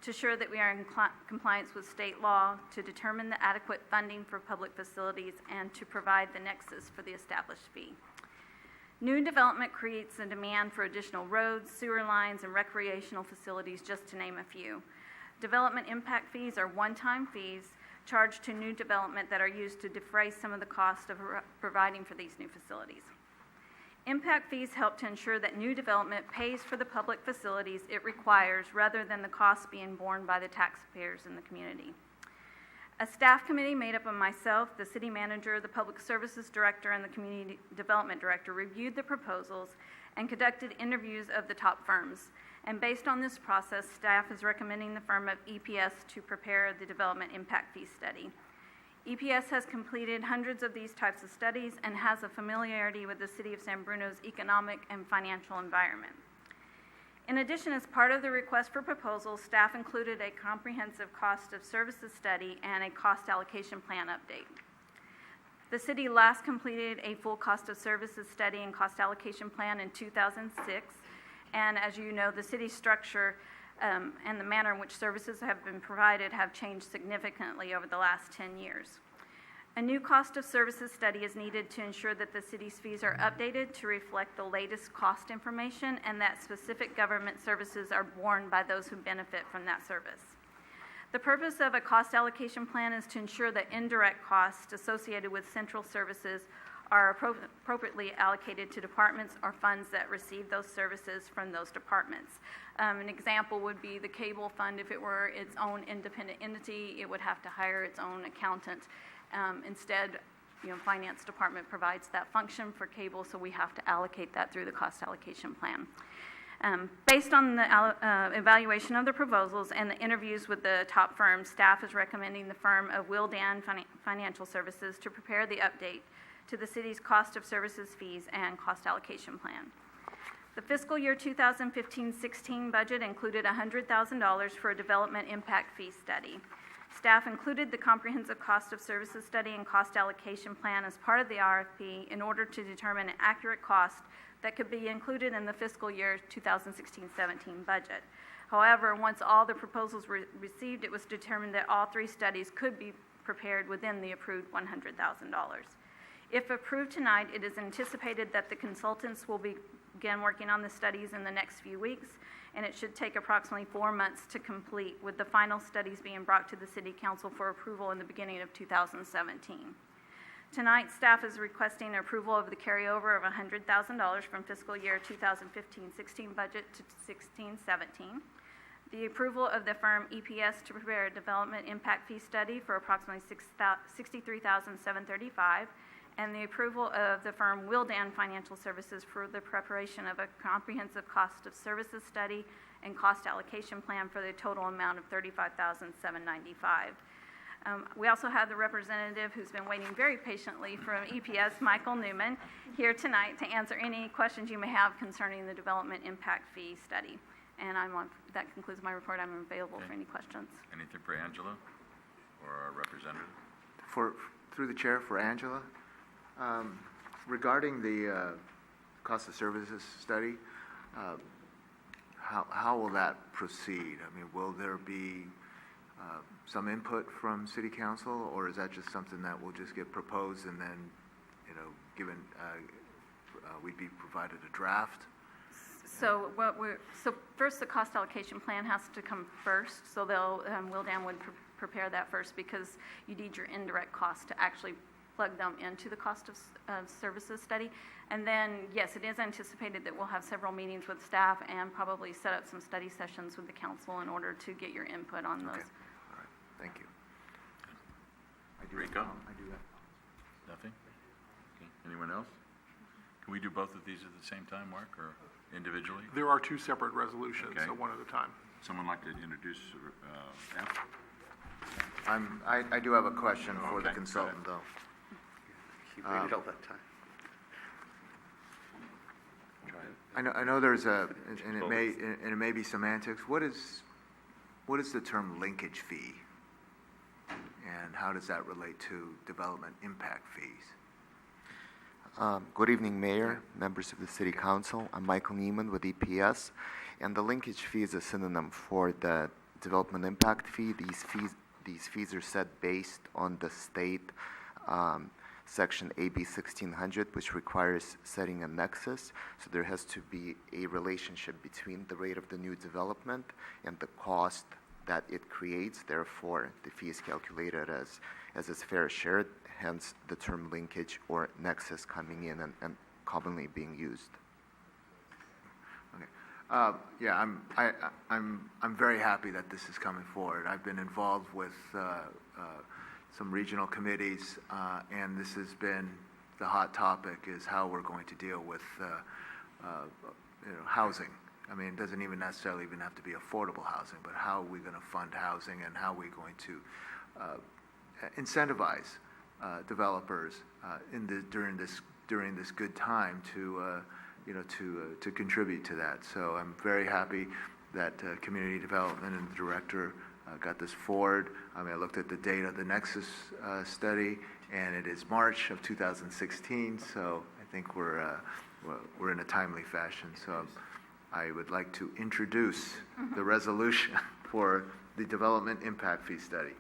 to ensure that we are in compliance with state law, to determine the adequate funding for public facilities, and to provide the nexus for the established fee. New development creates a demand for additional roads, sewer lines, and recreational facilities, just to name a few. Development impact fees are one-time fees charged to new development that are used to defray some of the cost of providing for these new facilities. Impact fees help to ensure that new development pays for the public facilities it requires, rather than the costs being borne by the taxpayers in the community. A staff committee made up of myself, the city manager, the public services director, and the community development director reviewed the proposals and conducted interviews of the top firms. And based on this process, staff is recommending the firm of EPS to prepare the development impact fee study. EPS has completed hundreds of these types of studies and has a familiarity with the city of San Bruno's economic and financial environment. In addition, as part of the request for proposals, staff included a comprehensive cost of services study and a cost allocation plan update. The city last completed a full cost of services study and cost allocation plan in 2006. And as you know, the city structure and the manner in which services have been provided have changed significantly over the last 10 years. A new cost of services study is needed to ensure that the city's fees are updated to reflect the latest cost information, and that specific government services are borne by those who benefit from that service. The purpose of a cost allocation plan is to ensure that indirect costs associated with central services are appropriately allocated to departments or funds that receive those services from those departments. An example would be the cable fund. If it were its own independent entity, it would have to hire its own accountant. Instead, finance department provides that function for cable, so we have to allocate that through the cost allocation plan. Based on the evaluation of the proposals and the interviews with the top firms, staff is recommending the firm of Wildan Financial Services to prepare the update to the city's cost of services fees and cost allocation plan. The fiscal year 2015-16 budget included $100,000 for a development impact fee study. Staff included the comprehensive cost of services study and cost allocation plan as part of the RFP in order to determine an accurate cost that could be included in the fiscal year 2016-17 budget. However, once all the proposals were received, it was determined that all three studies could be prepared within the approved $100,000. If approved tonight, it is anticipated that the consultants will begin working on the studies in the next few weeks, and it should take approximately 4 months to complete, with the final studies being brought to the City Council for approval in the beginning of 2017. Tonight, staff is requesting approval of the carryover of $100,000 from fiscal year 2015-16 budget to 16-17. The approval of the firm EPS to prepare a development impact fee study for approximately $63,735, and the approval of the firm Wildan Financial Services for the preparation of a comprehensive cost of services study and cost allocation plan for the total amount of $35,795. We also have the representative who's been waiting very patiently from EPS, Michael Newman, here tonight to answer any questions you may have concerning the development impact fee study. And that concludes my report. I'm available for any questions. Anything for Angela or our representative? Through the chair, for Angela, regarding the cost of services study, how will that proceed? I mean, will there be some input from city council, or is that just something that will just get proposed and then, given, we'd be provided a draft? So first, the cost allocation plan has to come first. So Wildan would prepare that first, because you need your indirect costs to actually plug them into the cost of services study. And then, yes, it is anticipated that we'll have several meetings with staff and probably set up some study sessions with the council in order to get your input on those. Okay. All right. Thank you. Rico? I do that. Nothing? Okay. Anyone else? Can we do both of these at the same time, Mark, or individually? There are two separate resolutions, Okay. so one at a time. Someone like to introduce F? I do have a question for the Okay, consultant, though. He waited all that time. I know there's and it may be semantics. What is the term linkage fee? And how does that relate to development impact fees? Good evening, Mayor, members of the City Council. I'm Michael Neiman with EPS, and the linkage fee is a synonym for the development impact fee. These fees are set based on the state Section AB 1600, which requires setting a nexus. So there has to be a relationship between the rate of the new development and the cost that it creates. Therefore, the fee is calculated as its fair share, hence the term linkage or nexus coming in and commonly being used. Okay. Yeah, I'm very happy that this is coming forward. I've been involved with some regional committees, and this has been the hot topic, is how we're going to deal with housing. I mean, it doesn't even necessarily even have to be affordable housing, but how are we going to fund housing, and how are we going to incentivize developers during this good time to contribute to that. So I'm very happy that community development and the director got this forward. I mean, I looked at the date of the Nexus study, and it is March of 2016. So I think we're in a timely fashion. So I would like to introduce the resolution for the development impact fee study.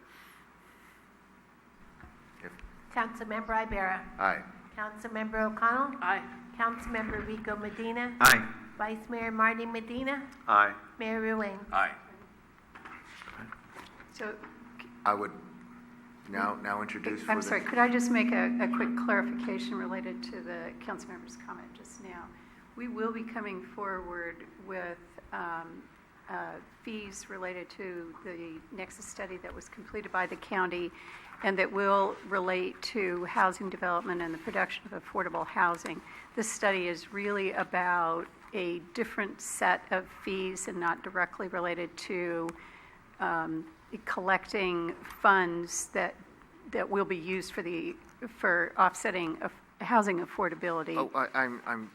Councilmember Ibera. Aye. Councilmember O'Connell. Aye. Councilmember Rico Medina. Aye. Vice Mayor Marty Medina. Aye. Mayor Ruane. Aye. So, I would now introduce. I'm sorry, could I just make a quick clarification related to the council member's comment just now? We will be coming forward with fees related to the Nexus study that was completed by the county, and that will relate to housing development and the production of affordable housing. This study is really about a different set of fees and not directly related to collecting funds that will be used for offsetting housing affordability. Oh, I'm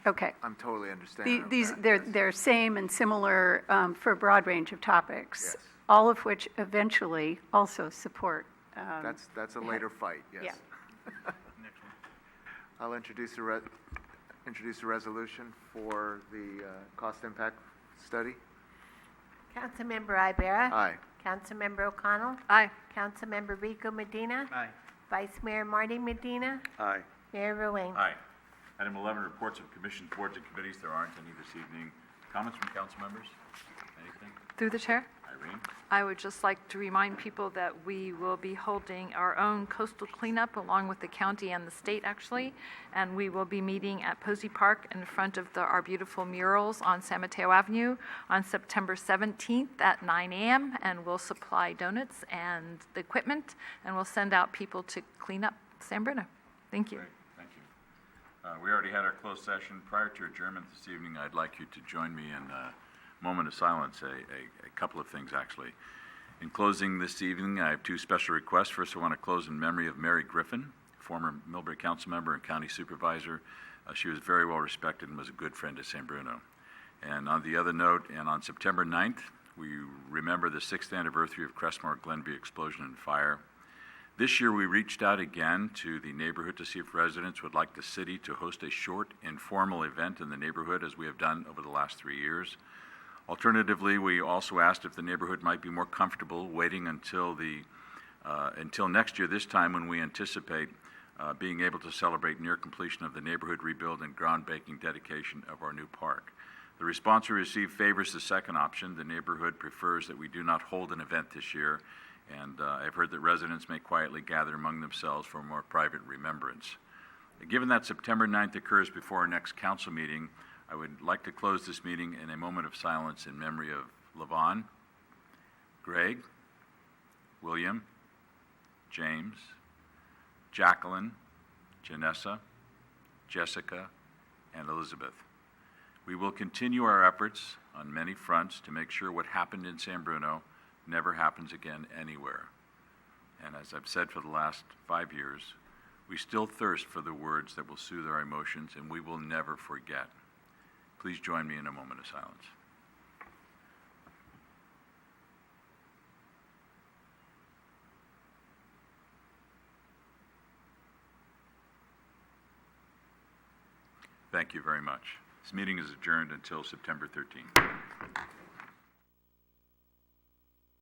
Okay. I'm totally understanding. They're same and similar for a broad range of topics, Yes. all of which eventually also support. That's a later fight. Yes. Yeah. Next one. I'll introduce a resolution for the cost impact study. Councilmember Ibera. Aye. Councilmember O'Connell. Aye. Councilmember Rico Medina. Aye. Vice Mayor Marty Medina. Aye. Mayor Ruane. Aye. Item 11, reports of commissions, boards, and committees. There aren't any this evening. Comments from council members? Anything? Through the chair, Irene? I would just like to remind people that we will be holding our own coastal cleanup along with the county and the state, actually, and we will be meeting at Posey Park in front of our beautiful murals on San Mateo Avenue on September 17th at 9 a.m., and we'll supply donuts and the equipment, and we'll send out people to clean up San Bruno. Thank you. Great, thank you. We already had our closed session. Prior to adjournment this evening, I'd like you to join me in a moment of silence, a couple of things, actually. In closing this evening, I have two special requests. First, I want to close in memory of Mary Griffin, former Millbury council member and county supervisor. She was very well respected and was a good friend to San Bruno. And on the other note, and on September 9th, we remember the 6th anniversary of Crestmore Glenview explosion and fire. This year, we reached out again to the neighborhood to see if residents would like the city to host a short, informal event in the neighborhood, as we have done over the last 3 years. Alternatively, we also asked if the neighborhood might be more comfortable waiting until next year, this time when we anticipate being able to celebrate near completion of the neighborhood rebuild and groundbreaking dedication of our new park. The response we received favors the second option. The neighborhood prefers that we do not hold an event this year, and I've heard that residents may quietly gather among themselves for a more private remembrance. Given that September 9th occurs before our next council meeting, I would like to close this meeting in a moment of silence in memory of Levon, Greg, William, James, Jacqueline, Janessa, Jessica, and Elizabeth. We will continue our efforts on many fronts to make sure what happened in San Bruno never happens again anywhere. And as I've said for the last 5 years, we still thirst for the words that will soothe our emotions, and we will never forget. Please join me in a moment of silence. Thank you very much. This meeting is adjourned until September 13th.